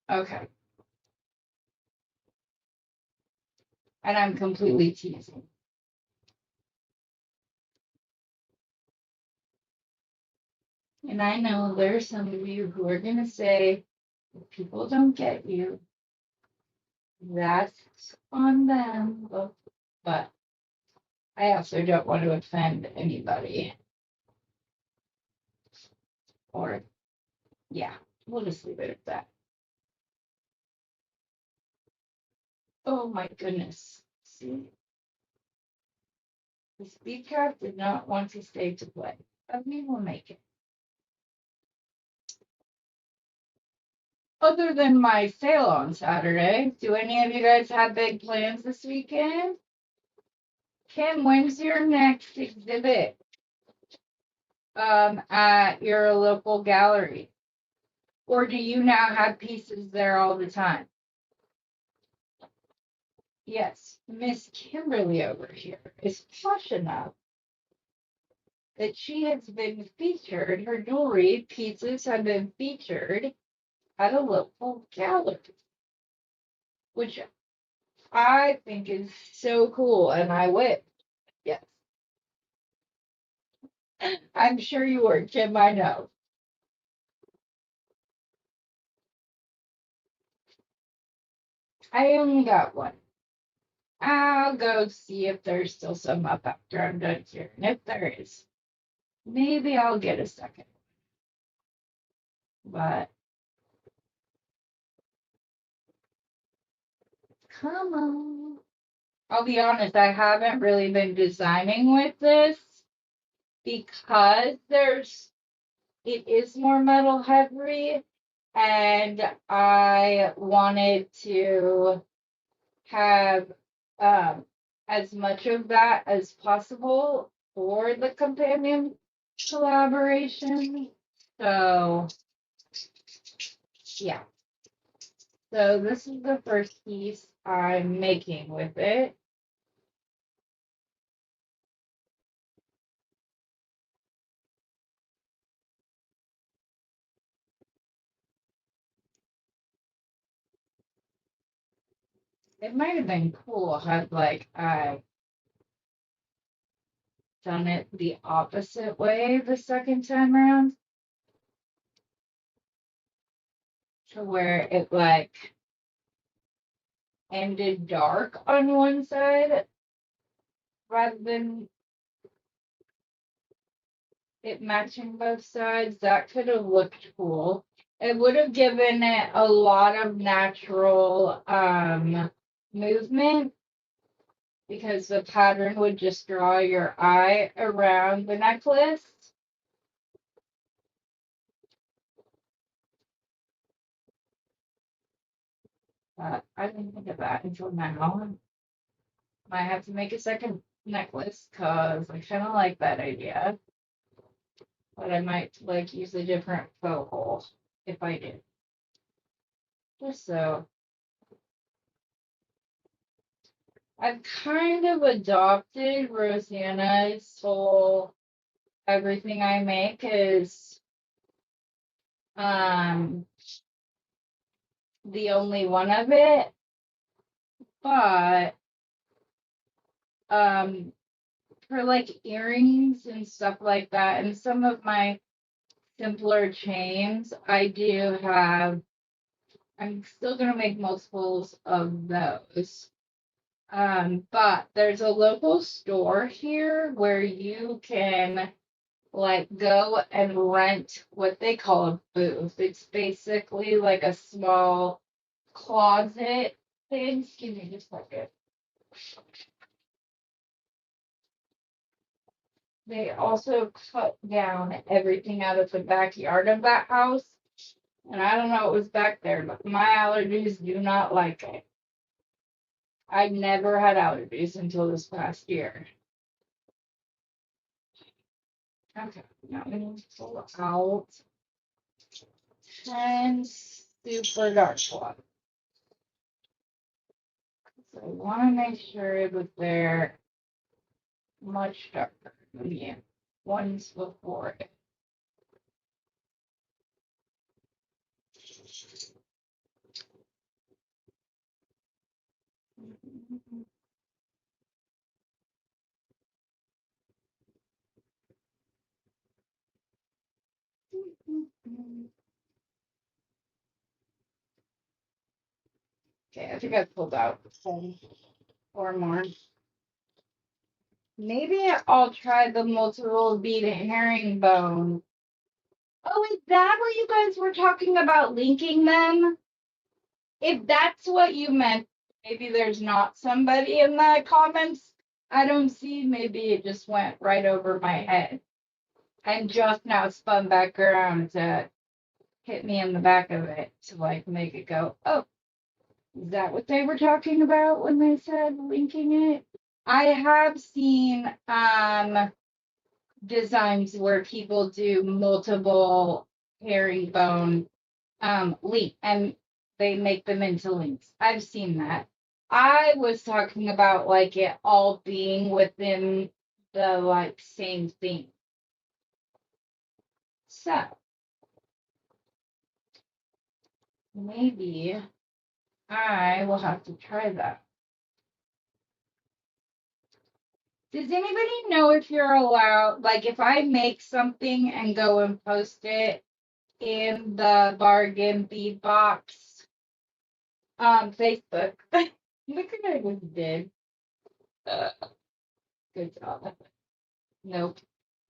Okay. And I'm completely teasing. And I know there's some of you who are going to say, if people don't get you, that's on them. But I also don't want to offend anybody. Or, yeah, we'll just leave it at that. Oh my goodness. See? The speedcraft did not want to stay to play. But we will make it. Other than my sale on Saturday, do any of you guys have big plans this weekend? Kim, when's your next exhibit? At your local gallery? Or do you now have pieces there all the time? Yes, Miss Kimberly over here is posh enough that she has been featured, her jewelry pieces have been featured at a local gallery, which I think is so cool, and I went. Yes. I'm sure you were, Kim, I know. I only got one. I'll go see if there's still some up after I'm done here. And if there is, maybe I'll get a second. But come on. I'll be honest, I haven't really been designing with this because it is more metal heavy, and I wanted to have as much of that as possible for the companion collaboration. So yeah. So this is the first piece I'm making with it. It might have been cool had like I done it the opposite way the second time around, to where it like ended dark on one side rather than it matching both sides. That could have looked cool. It would have given it a lot of natural movement, because the pattern would just draw your eye around the necklace. But I didn't think of that until now. Might have to make a second necklace because I kind of like that idea. But I might like use a different focal if I do. Just so. I've kind of adopted Rosanna's whole everything I make is the only one of it. But for like earrings and stuff like that, and some of my simpler chains, I do have, I'm still gonna make multiples of those. But there's a local store here where you can like go and rent what they call a booth. It's basically like a small closet thing. Excuse me just a second. They also cut down everything out of the backyard of that house. And I don't know what was back there, but my allergies do not like it. I never had allergies until this past year. Okay, now we need to pull out 10 super dark ones. So I want to make sure that they're much darker than the ones before it. Okay, I think I pulled out 4 more. Maybe I'll try the multiple bead herringbone. Oh, is that what you guys were talking about linking them? If that's what you meant, maybe there's not somebody in the comments I don't see. Maybe it just went right over my head. And just now spun back around to hit me in the back of it to like make it go, oh, is that what they were talking about when they said linking it? I have seen designs where people do multiple herringbone link and they make them into links. I've seen that. I was talking about like it all being within the like same thing. So maybe I will have to try that. Does anybody know if you're allowed, like if I make something and go and post it in the bargain bead box Facebook? Look at what I just did. Good job. Nope.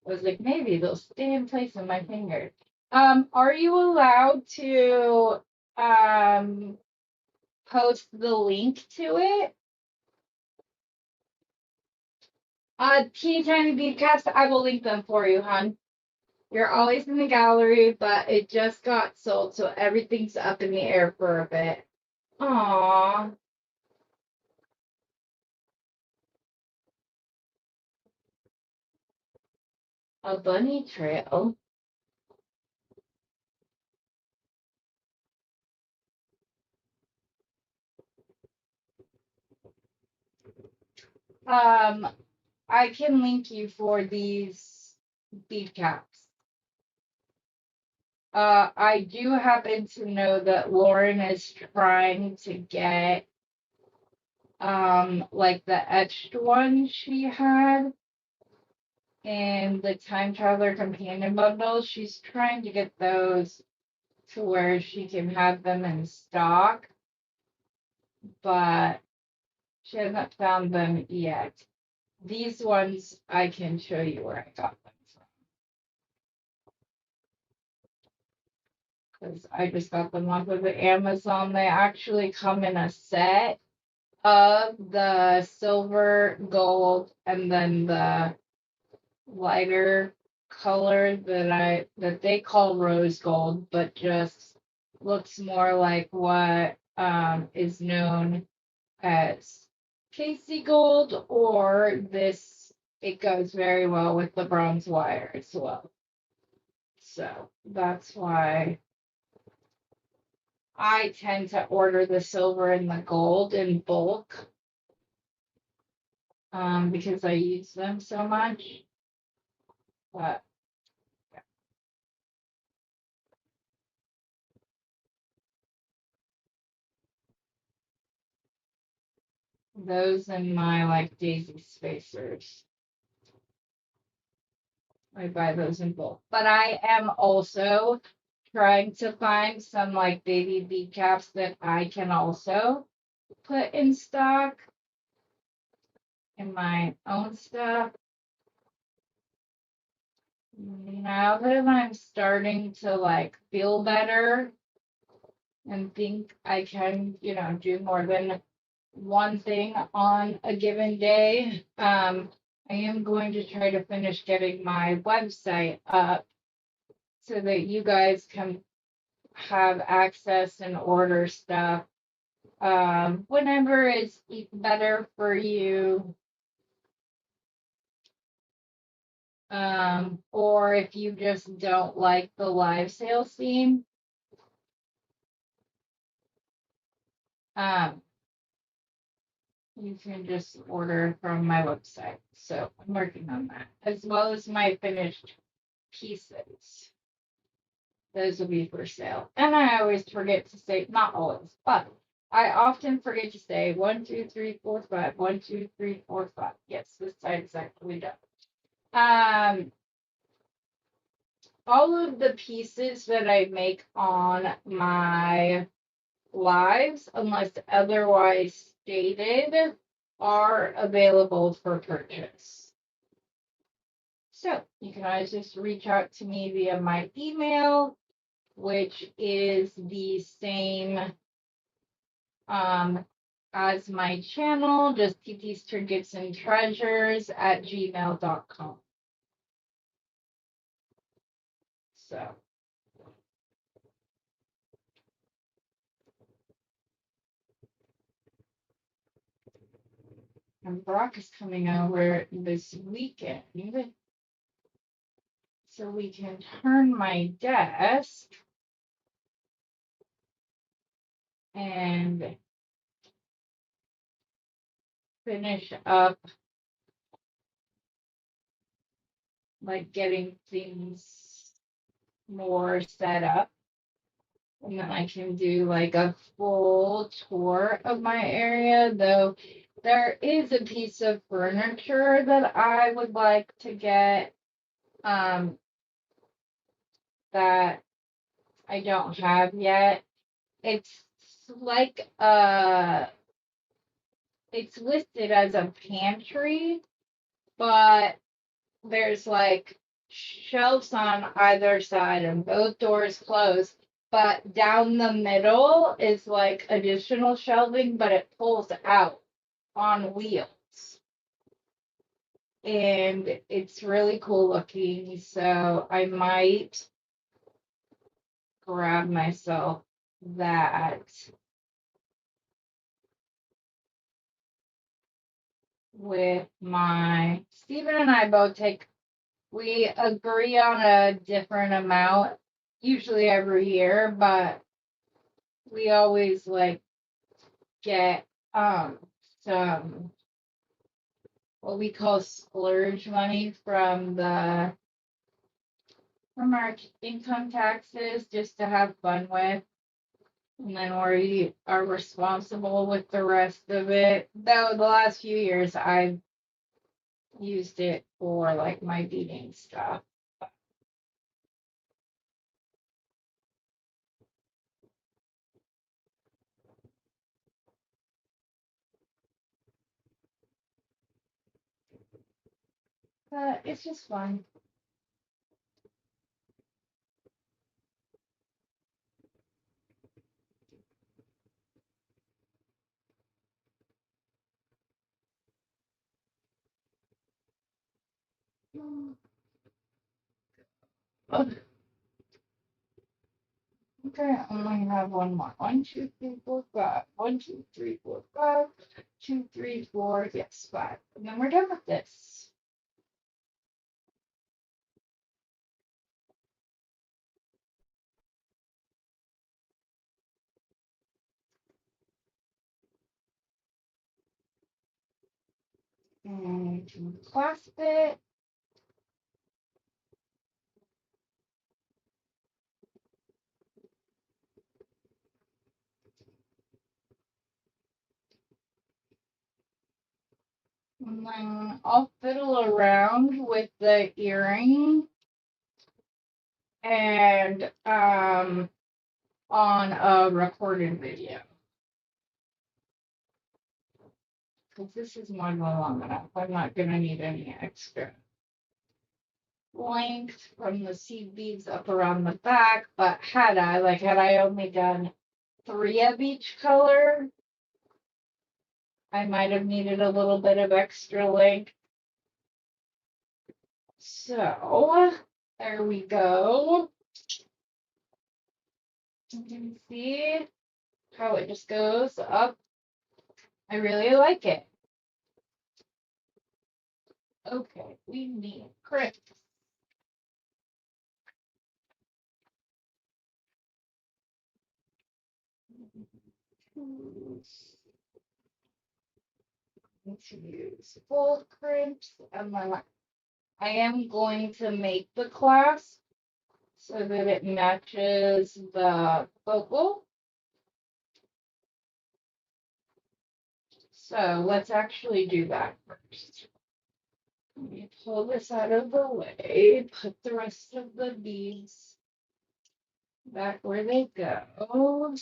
I was like, maybe they'll stay in place on my finger. Are you allowed to post the link to it? Teeny tiny bead caps. I will link them for you, hon. You're always in the gallery, but it just got sold, so everything's up in the air for a bit. Aww. A bunny trail. I can link you for these bead caps. I do happen to know that Lauren is trying to get like the etched one she had in the Time Traveler Companion bundle. She's trying to get those to where she can have them in stock, but she hasn't found them yet. These ones I can show you where I got them from because I just got them off of Amazon. They actually come in a set of the silver, gold, and then the lighter color that they call rose gold, but just looks more like what is known as Casey gold, or this, it goes very well with the bronze wire as well. So that's why I tend to order the silver and the gold in bulk, because I use them so much. But those and my like daisy spacers, I buy those in bulk. But I am also trying to find some like baby bead caps that I can also put in stock in my own stuff. Now that I'm starting to like feel better and think I can, do more than one thing on a given day, I am going to try to finish getting my website up so that you guys can have access and order stuff whenever it's better for you. Or if you just don't like the live sales scene, um, you can just order from my website. So I'm working on that, as well as my finished pieces. Those will be for sale. And I always forget to say, not always, but I often forget to say 1, 2, 3, 4, 5. 1, 2, 3, 4, 5. Yes, this side is actually done. All of the pieces that I make on my lives, unless otherwise stated, are available for purchase. So you can always just reach out to me via my email, which is the same as my channel, just TT's Trinkets and Treasures at gmail.com. So and Brock is coming over this weekend, so we can turn my desk and finish up like getting things more set up. And then I can do like a full tour of my area, though there is a piece of furniture that I would like to get that I don't have yet. It's like it's listed as a pantry, but there's like shelves on either side and both doors closed. But down the middle is like additional shelving, but it pulls out on wheels. and it's really cool looking. So I might grab myself that with my Stephen and I both take, we agree on a different amount usually every year, but we always like get some what we call splurge money from our income taxes just to have fun with. And then we are responsible with the rest of it. Though the last few years I've used it for like my beading stuff. But it's just fun. Okay, I only have one more. 1, 2, 3, 4, 5. 1, 2, 3, 4, 5. 2, 3, 4. Yes, 5. And then we're done with this. And clasp it. And then I'll fiddle around with the earring and on a recorded video. Because this is more than long enough. I'm not gonna need any extra length from the seed beads up around the back, but had I only done 3 of each color, I might have needed a little bit of extra length. So there we go. You can see how it just goes up. I really like it. Okay, we need crimps. To use full crimps, and then I am going to make the clasp so that it matches the vocal. So let's actually do that first. Let me pull this out of the way, put the rest of the beads back where they go.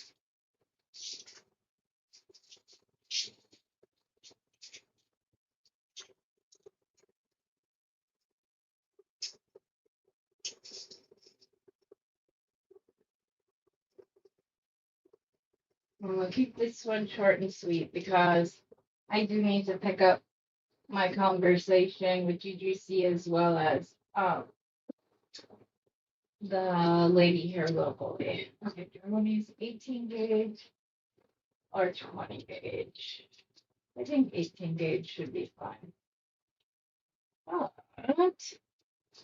I'm gonna keep this one short and sweet because I do need to pick up my conversation with GGC as well as the lady here locally. Okay, do I want to use 18 gauge or 20 gauge? I think 18 gauge should be fine. But,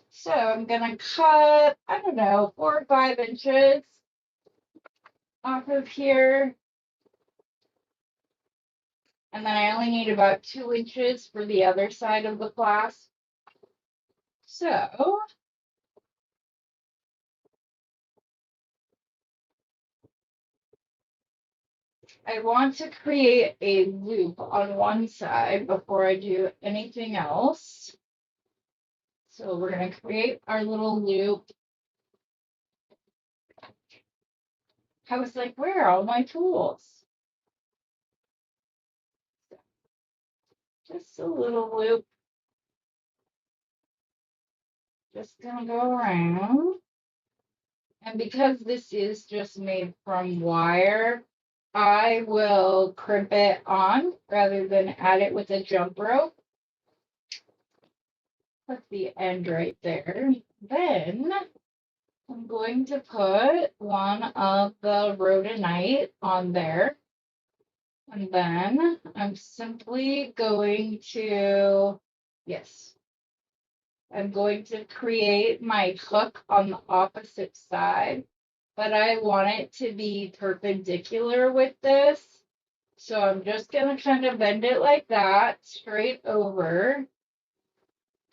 so I'm gonna cut, I don't know, 4 or 5 inches off of here. And then I only need about 2 inches for the other side of the clasp. So I want to create a loop on one side before I do anything else. So we're going to create our little loop. I was like, where are all my tools? Just a little loop. Just gonna go around. And because this is just made from wire, I will crimp it on rather than add it with a jump rope. put the end right there. Then I'm going to put one of the rhodonite on there. And then I'm simply going to, yes, I'm going to create my hook on the opposite side, but I want it to be perpendicular with this. So I'm just going to kind of bend it like that, straight over.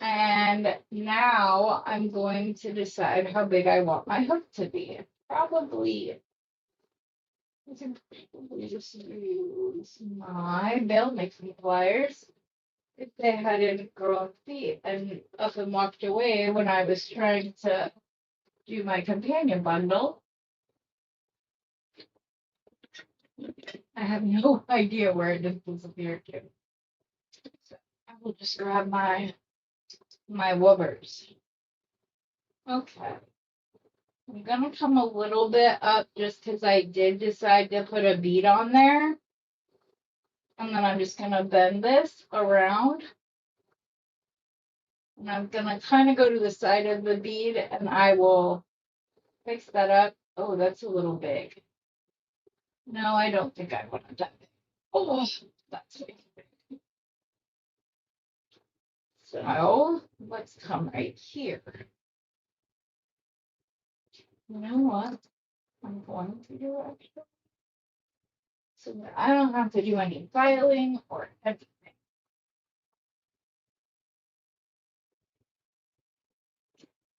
And now I'm going to decide how big I want my hook to be. Probably, I can probably just use my bale making pliers. If they hadn't grown feet and up and walked away when I was trying to do my companion bundle. I have no idea where it just disappeared to. So I will just grab my woofers. Okay. I'm gonna come a little bit up just because I did decide to put a bead on there. And then I'm just gonna bend this around. And I'm gonna kind of go to the side of the bead and I will fix that up. Oh, that's a little big. No, I don't think I want that big. Oh, that's way too big. So let's come right here. You know what? I'm going to do extra so that I don't have to do any filing or anything.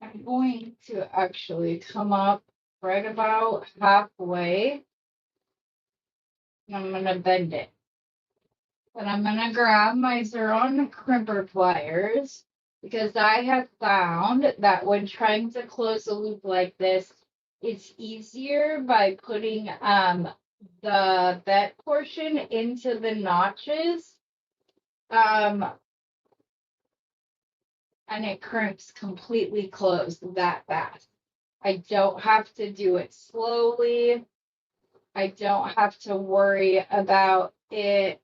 I'm going to actually come up right about halfway. And I'm going to bend it. Then I'm going to grab my Xeron crimper pliers because I have found that when trying to close a loop like this, it's easier by putting the bent portion into the notches. And it crimps completely closed that fast. I don't have to do it slowly. I don't have to worry about it.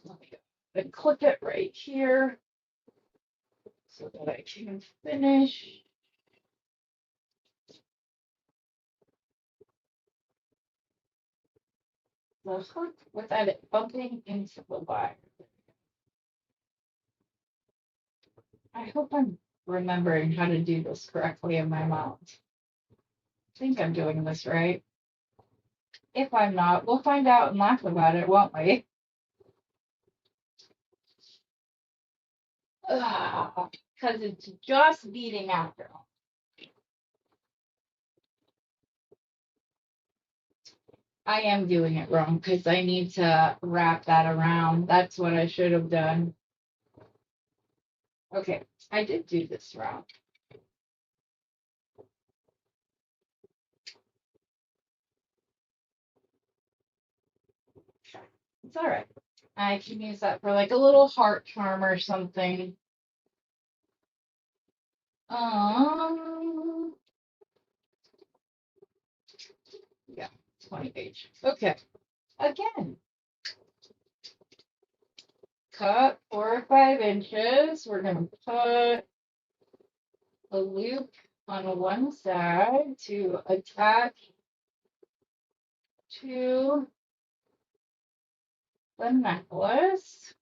Let me go and clip it right here so that I can finish. The hook without it bumping into the wire. I hope I'm remembering how to do this correctly in my mind. I think I'm doing this right. If I'm not, we'll find out and laugh about it, won't we? Because it's just beading after all. I am doing it wrong because I need to wrap that around. That's what I should have done. Okay, I did do this wrong. It's all right. I can use that for like a little heart charm or something. Yeah, 20 page. Okay. Again. Cut 4 or 5 inches. We're gonna put a loop on one side to attach to the necklace.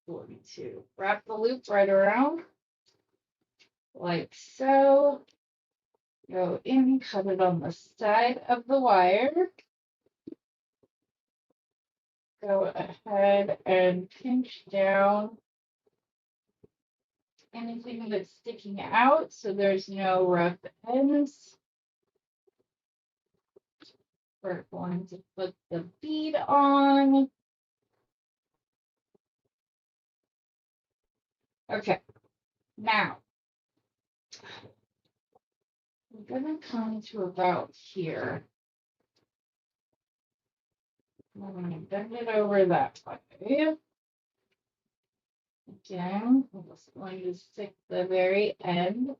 Going to wrap the loop right around like so. Go in, cut it on the side of the wire. Go ahead and pinch down anything that's sticking out so there's no rough ends. We're going to put the bead on. Okay, now I'm gonna come to about here. I'm gonna bend it over that way. Again, I'm just going to stick the very end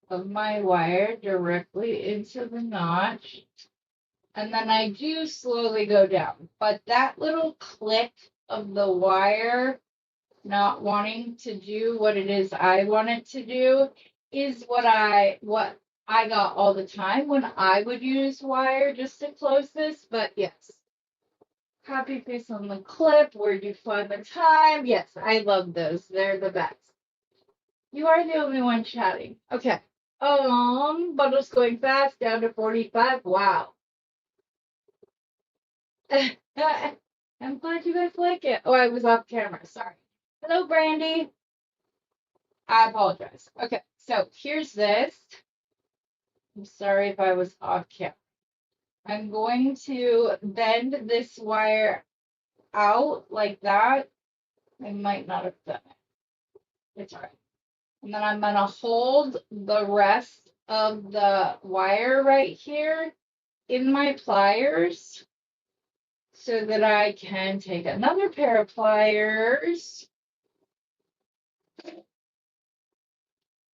of my wire directly into the notch. And then I do slowly go down. But that little click of the wire not wanting to do what it is I want it to do is what I got all the time when I would use wire just to close this. But yes, happy face on the clip. Where'd you find the time? Yes, I love those. They're the best. You are the only one chatting. Okay. Bundle's going fast, down to 45. Wow. I'm glad you guys like it. Oh, I was off camera. Sorry. Hello, Brandy. I apologize. Okay, so here's this. I'm sorry if I was off camera. I'm going to bend this wire out like that. I might not have done it. It's all right. And then I'm going to hold the rest of the wire right here in my pliers so that I can take another pair of pliers.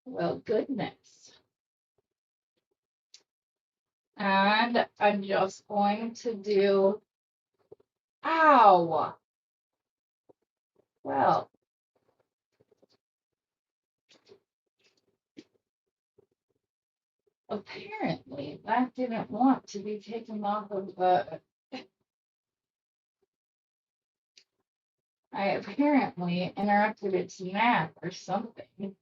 Well, goodness. And I'm just going to do, ow. Well, apparently that didn't want to be taken off of the, I apparently interrupted its nap or something.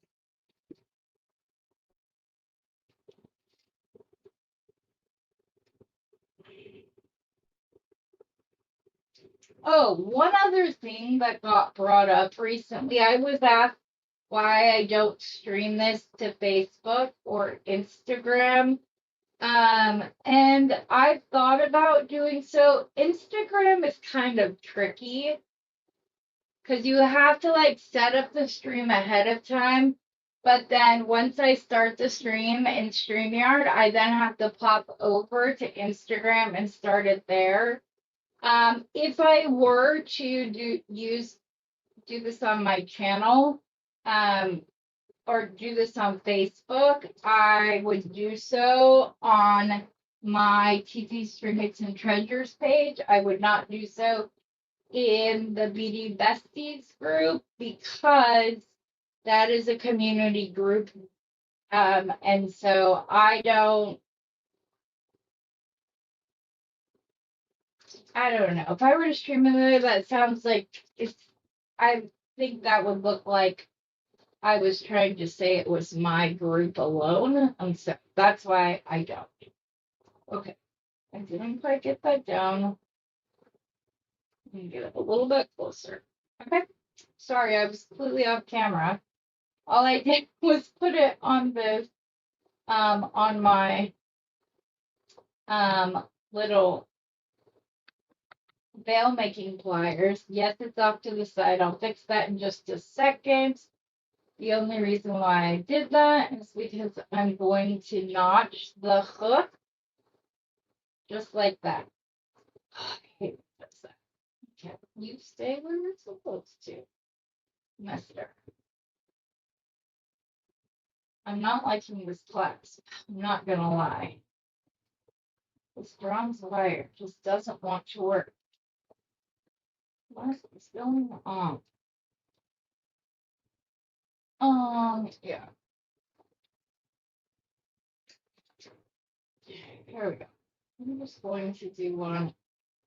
Oh, one other thing that got brought up recently, I was asked why I don't stream this to Facebook or Instagram. And I thought about doing so. Instagram is kind of tricky because you have to like set up the stream ahead of time. But then once I start the stream in StreamYard, I then have to pop over to Instagram and start it there. If I were to do this on my channel, or do this on Facebook, I would do so on my TT String Hits and Treasures page. I would not do so in the BD Besties group because that is a community group. And so I don't know. If I were to stream it there, that sounds like I think that would look like I was trying to say it was my group alone. And so that's why I don't. Okay. I didn't quite get that down. Let me get it a little bit closer. Okay. Sorry, I was completely off camera. All I did was put it on this, on my little veil making pliers. Yes, it's off to the side. I'll fix that in just a second. The only reason why I did that is because I'm going to notch the hook just like that. Okay, that's that. Okay, you stay where you're supposed to, mister. I'm not liking this clasp. I'm not gonna lie. This bronze wire just doesn't want to work. What is going on? Yeah. Here we go. I'm just going to do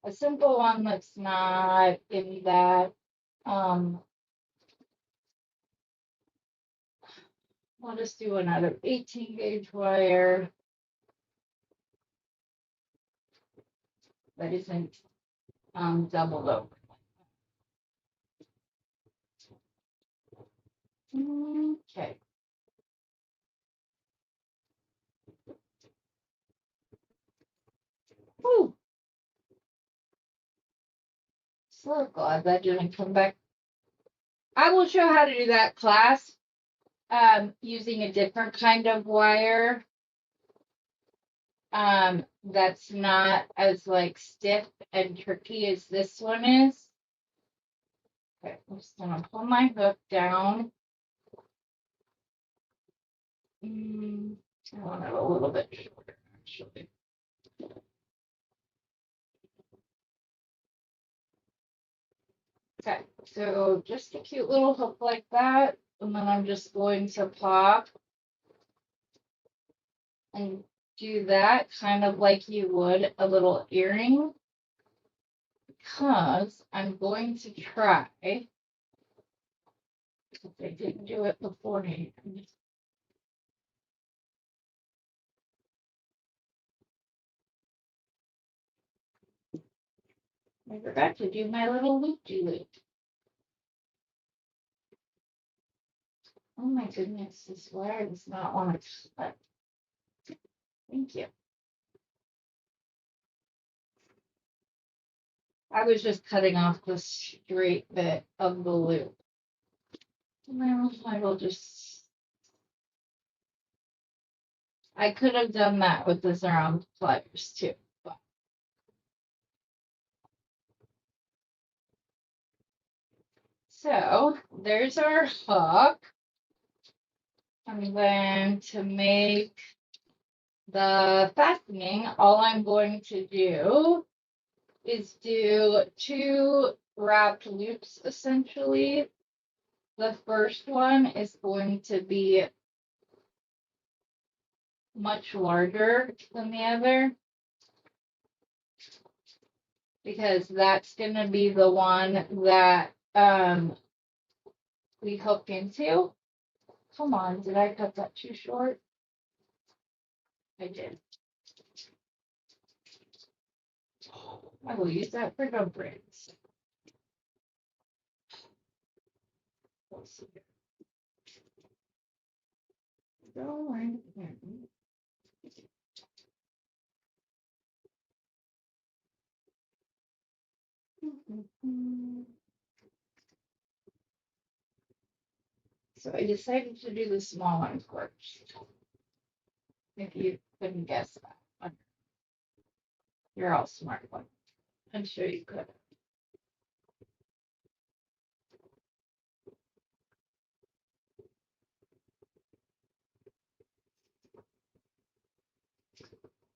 a simple one that's not in that, I'll just do another 18 gauge wire that isn't doubled over. Okay. Woo. So glad that didn't come back. I will show how to do that class using a different kind of wire that's not as like stiff and tricky as this one is. Okay, I'm just gonna pull my hook down. I want it a little bit shorter, actually. So just a cute little hook like that. And then I'm just going to pop and do that kind of like you would a little earring, because I'm going to try, if I didn't do it beforehand. I forgot to do my little loop-de-loop. Oh my goodness, this wire does not want to cut. Thank you. I was just cutting off the straight bit of the loop. Well, I will just. I could have done that with the round pliers too. But. So there's our hook. And then to make the fastening, all I'm going to do is do 2 wrapped loops essentially. The first one is going to be much larger than the other, because that's going to be the one that we hook into. Come on, did I cut that too short? I did. I will use that for the braids. Let's see. Go right there. So I decided to do the small one first. If you couldn't guess that. You're all smart one. I'm sure you could.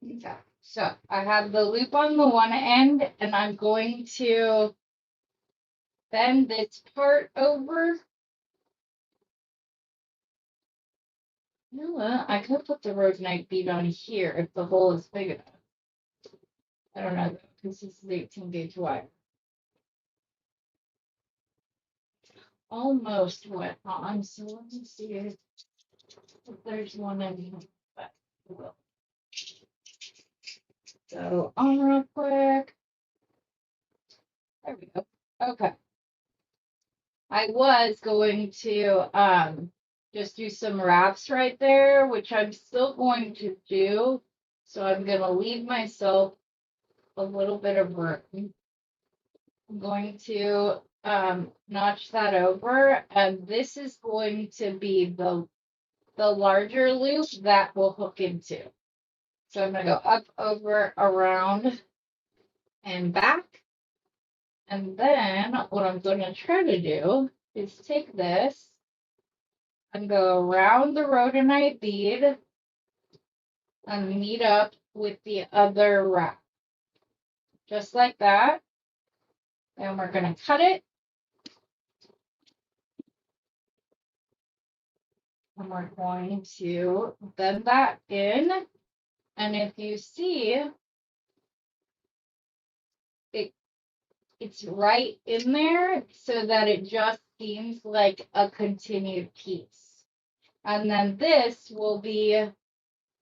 Okay. So I have the loop on the one end, and I'm going to bend this part over. You know what? I could put the rhodonite bead on here if the hole is big enough. I don't know, because this is 18 gauge wire. Almost went on, so let me see if there's one in here, but I will. So on real quick. There we go. Okay. I was going to just do some wraps right there, which I'm still going to do. So I'm gonna leave myself a little bit of room. I'm going to notch that over, and this is going to be the larger loop that will hook into. So I'm gonna go up, over, around, and back. And then what I'm gonna try to do is take this and go around the rhodonite bead and meet up with the other wrap. Just like that. And we're gonna cut it. And we're going to bend that in. And if you see, it's right in there so that it just seems like a continued piece. And then this will be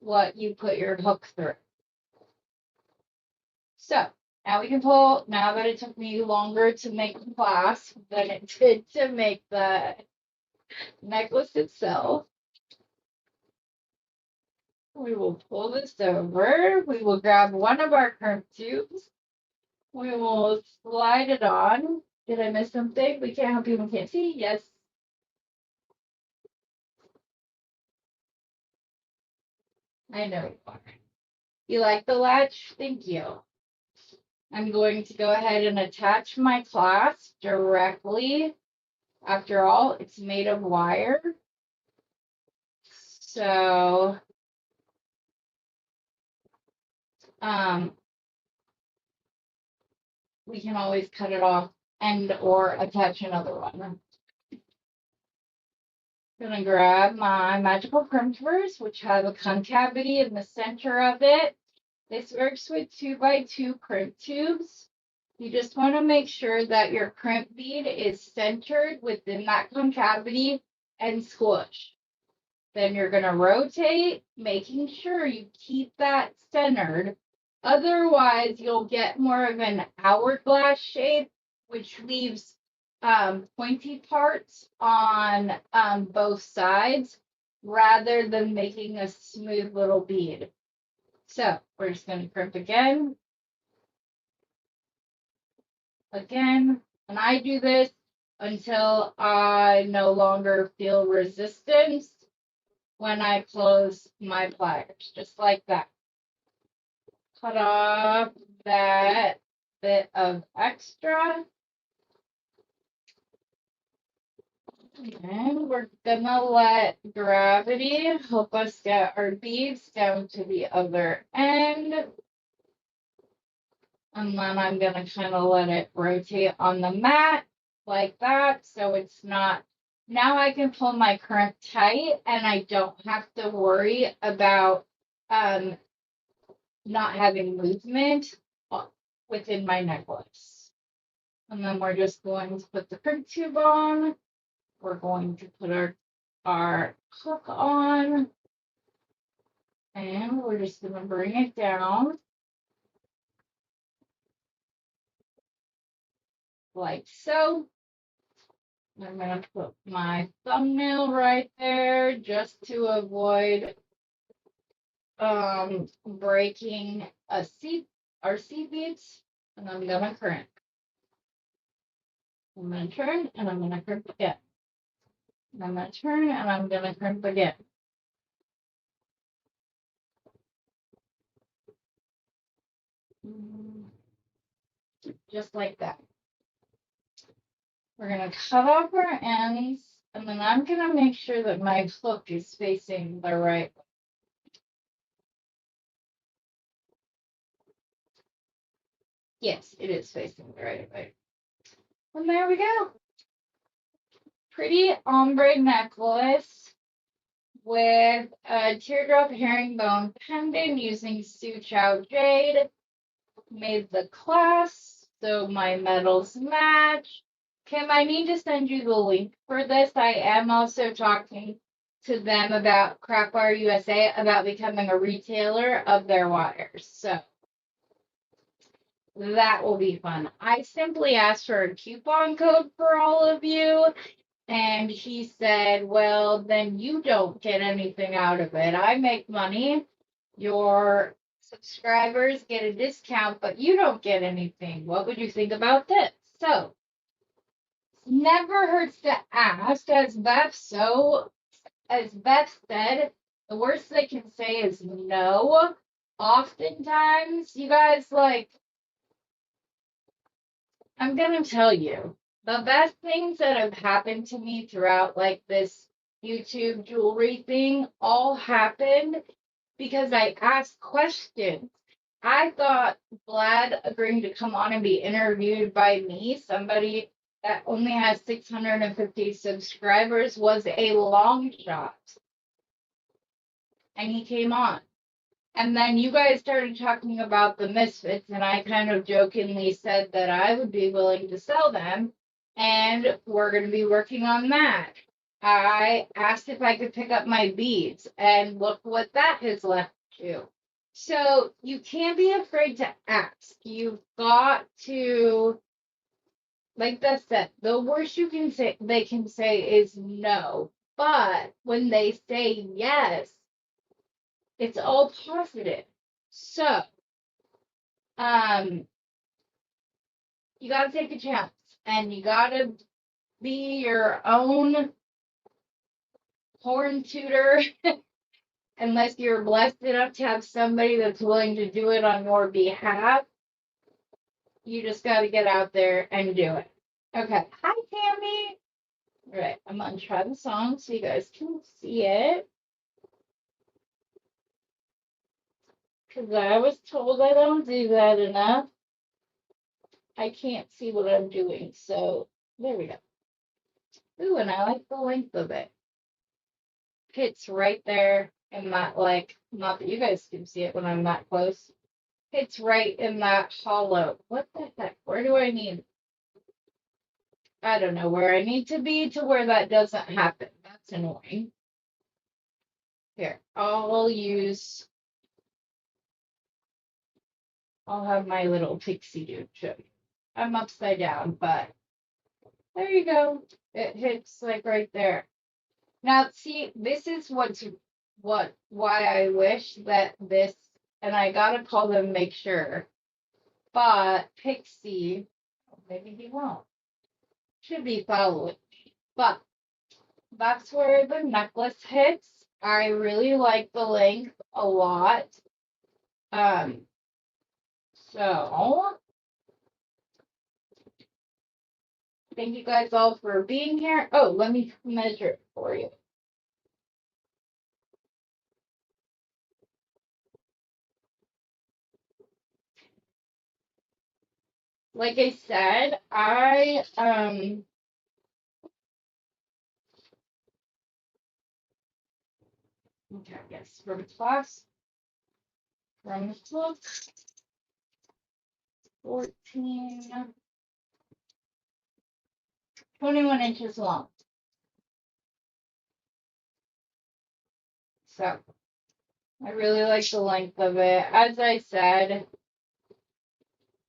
what you put your hook through. So now we can pull, now that it took me longer to make the clasp than it did to make the necklace itself, we will pull this over. We will grab one of our curved tubes. We will slide it on. Did I miss something? We can't have people can't see. Yes. I know you are. You like the latch? Thank you. I'm going to go ahead and attach my clasp directly. After all, it's made of wire. So, we can always cut it off and or attach another one. I'm gonna grab my magical crimpers, which have a concavity in the center of it. This works with 2x2 crimp tubes. You just want to make sure that your crimp bead is centered within that concavity and squish. Then you're going to rotate, making sure you keep that centered. Otherwise, you'll get more of an hourglass shape, which leaves pointy parts on both sides rather than making a smooth little bead. So we're just going to crimp again, and I do this until I no longer feel resistance when I close my pliers, just like that. Cut off that bit of extra. And we're gonna let gravity help us get our beads down to the other end. And then I'm gonna kind of let it rotate on the mat like that, so it's not, now I can pull my crimp tight and I don't have to worry about not having movement within my necklace. And then we're just going to put the crimp tube on. We're going to put our hook on, and we're just going to bring it down like so. I'm going to put my thumbnail right there just to avoid breaking our seed beads. And I'm going to crimp. I'm going to turn and I'm going to crimp again. And I'm going to turn and I'm going to crimp again. Just like that. We're going to cut off our ends, and then I'm going to make sure that my hook is facing the right way. Yes, it is facing the right way. And there we go. Pretty ombre necklace with a teardrop herringbone pendant using Su Chow jade. Made the clasp, so my metals match. Kim, I need to send you the link for this. I am also talking to them about Craft Wire USA about becoming a retailer of their wires. So that will be fun. I simply asked for a coupon code for all of you, and he said, well, then you don't get anything out of it. I make money. Your subscribers get a discount, but you don't get anything. What would you think about this? So never hurts to ask, as Beth said, the worst they can say is no. Oftentimes, you guys, like, I'm gonna tell you, the best things that have happened to me throughout like this YouTube jewelry thing all happened because I asked questions. I thought Vlad agreeing to come on and be interviewed by me, somebody that only has 650 subscribers, was a long shot. And he came on. And then you guys started talking about the Misfits, and I kind of jokingly said that I would be willing to sell them, and we're going to be working on that. I asked if I could pick up my beads, and look what that has left to. So you can't be afraid to ask. You've got to, like Beth said, the worst they can say is no. But when they say yes, it's all positive. So, you got to take a chance, and you got to be your own horn tutor unless you're blessed enough to have somebody that's willing to do it on your behalf. You just got to get out there and do it. Okay. Hi, Tammy. All right. I'm going to try the song so you guys can see it. Because I was told I don't do that enough. I can't see what I'm doing. So there we go. Ooh, and I like the length of it. Hits right there in that, like, not that you guys can see it when I'm that close. Hits right in that hollow. What the heck? Where do I need? I don't know where I need to be to where that doesn't happen. That's annoying. Here, I'll have my little pixie dude show you. I'm upside down, but there you go. It hits like right there. Now, see, this is why I wish that this, and I gotta call them, make sure. But Pixie, maybe he won't. Should be following me. But that's where the necklace hits. I really like the length a lot. Um, so thank you guys all for being here. Oh, let me measure it for you. Like I said, okay, yes, from class, from the book, 14, 21 inches long. So I really like the length of it. As I said,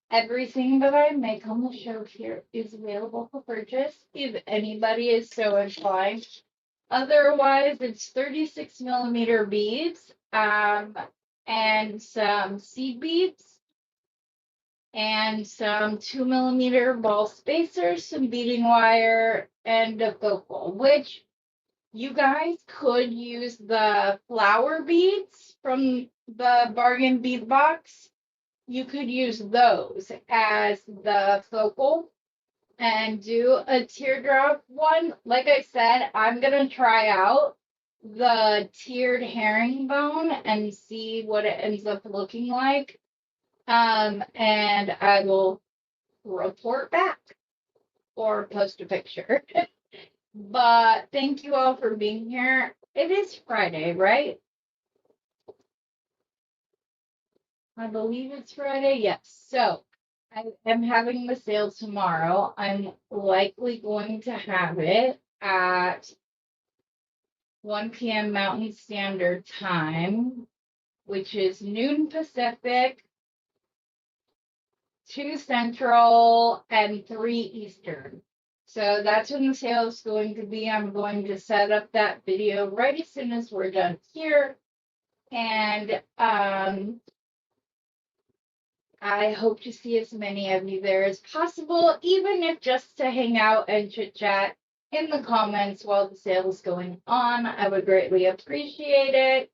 everything that I make on the show here is available for purchase if anybody is so inclined. Otherwise, it's 36 millimeter beads, and some seed beads, and some 2 millimeter ball spacers, some beading wire, and a focal, which you guys could use the flower beads from the bargain bead box. You could use those as the focal and do a teardrop one. Like I said, I'm gonna try out the tiered herringbone and see what it ends up looking like. And I will report back or post a picture. But thank you all for being here. It is Friday, right? I believe it's Friday. Yes. So I am having the sale tomorrow. I'm likely going to have it at 1 p.m. Mountain Standard Time, which is noon Pacific, 2 Central, and 3 Eastern. So that's when the sale is going to be. I'm going to set up that video right as soon as we're done here. And I hope to see as many of you there as possible, even if just to hang out and chit chat in the comments while the sale is going on. I would greatly appreciate it.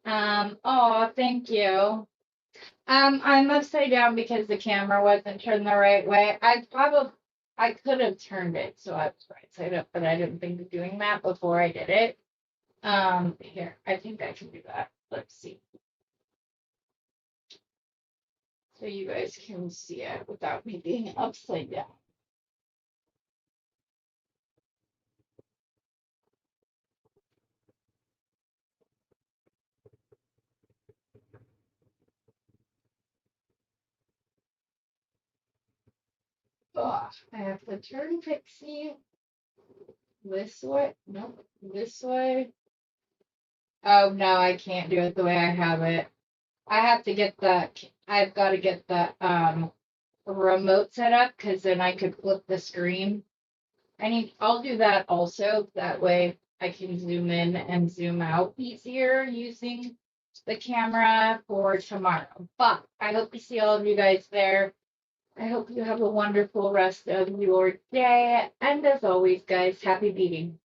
Oh, thank you. I'm upside down because the camera wasn't turned the right way. I could have turned it so I was right side up, but I didn't think of doing that before I did it. Here, I think I can do that. Let's see. So you guys can see it without me being upside down. Oh, I have to turn Pixie this way. Nope, this way. Oh no, I can't do it the way I have it. I've got to get the remote set up because then I could flip the screen. I'll do that also. That way I can zoom in and zoom out easier using the camera for tomorrow. But I hope to see all of you guys there. I hope you have a wonderful rest of your day. And as always, guys, happy beading.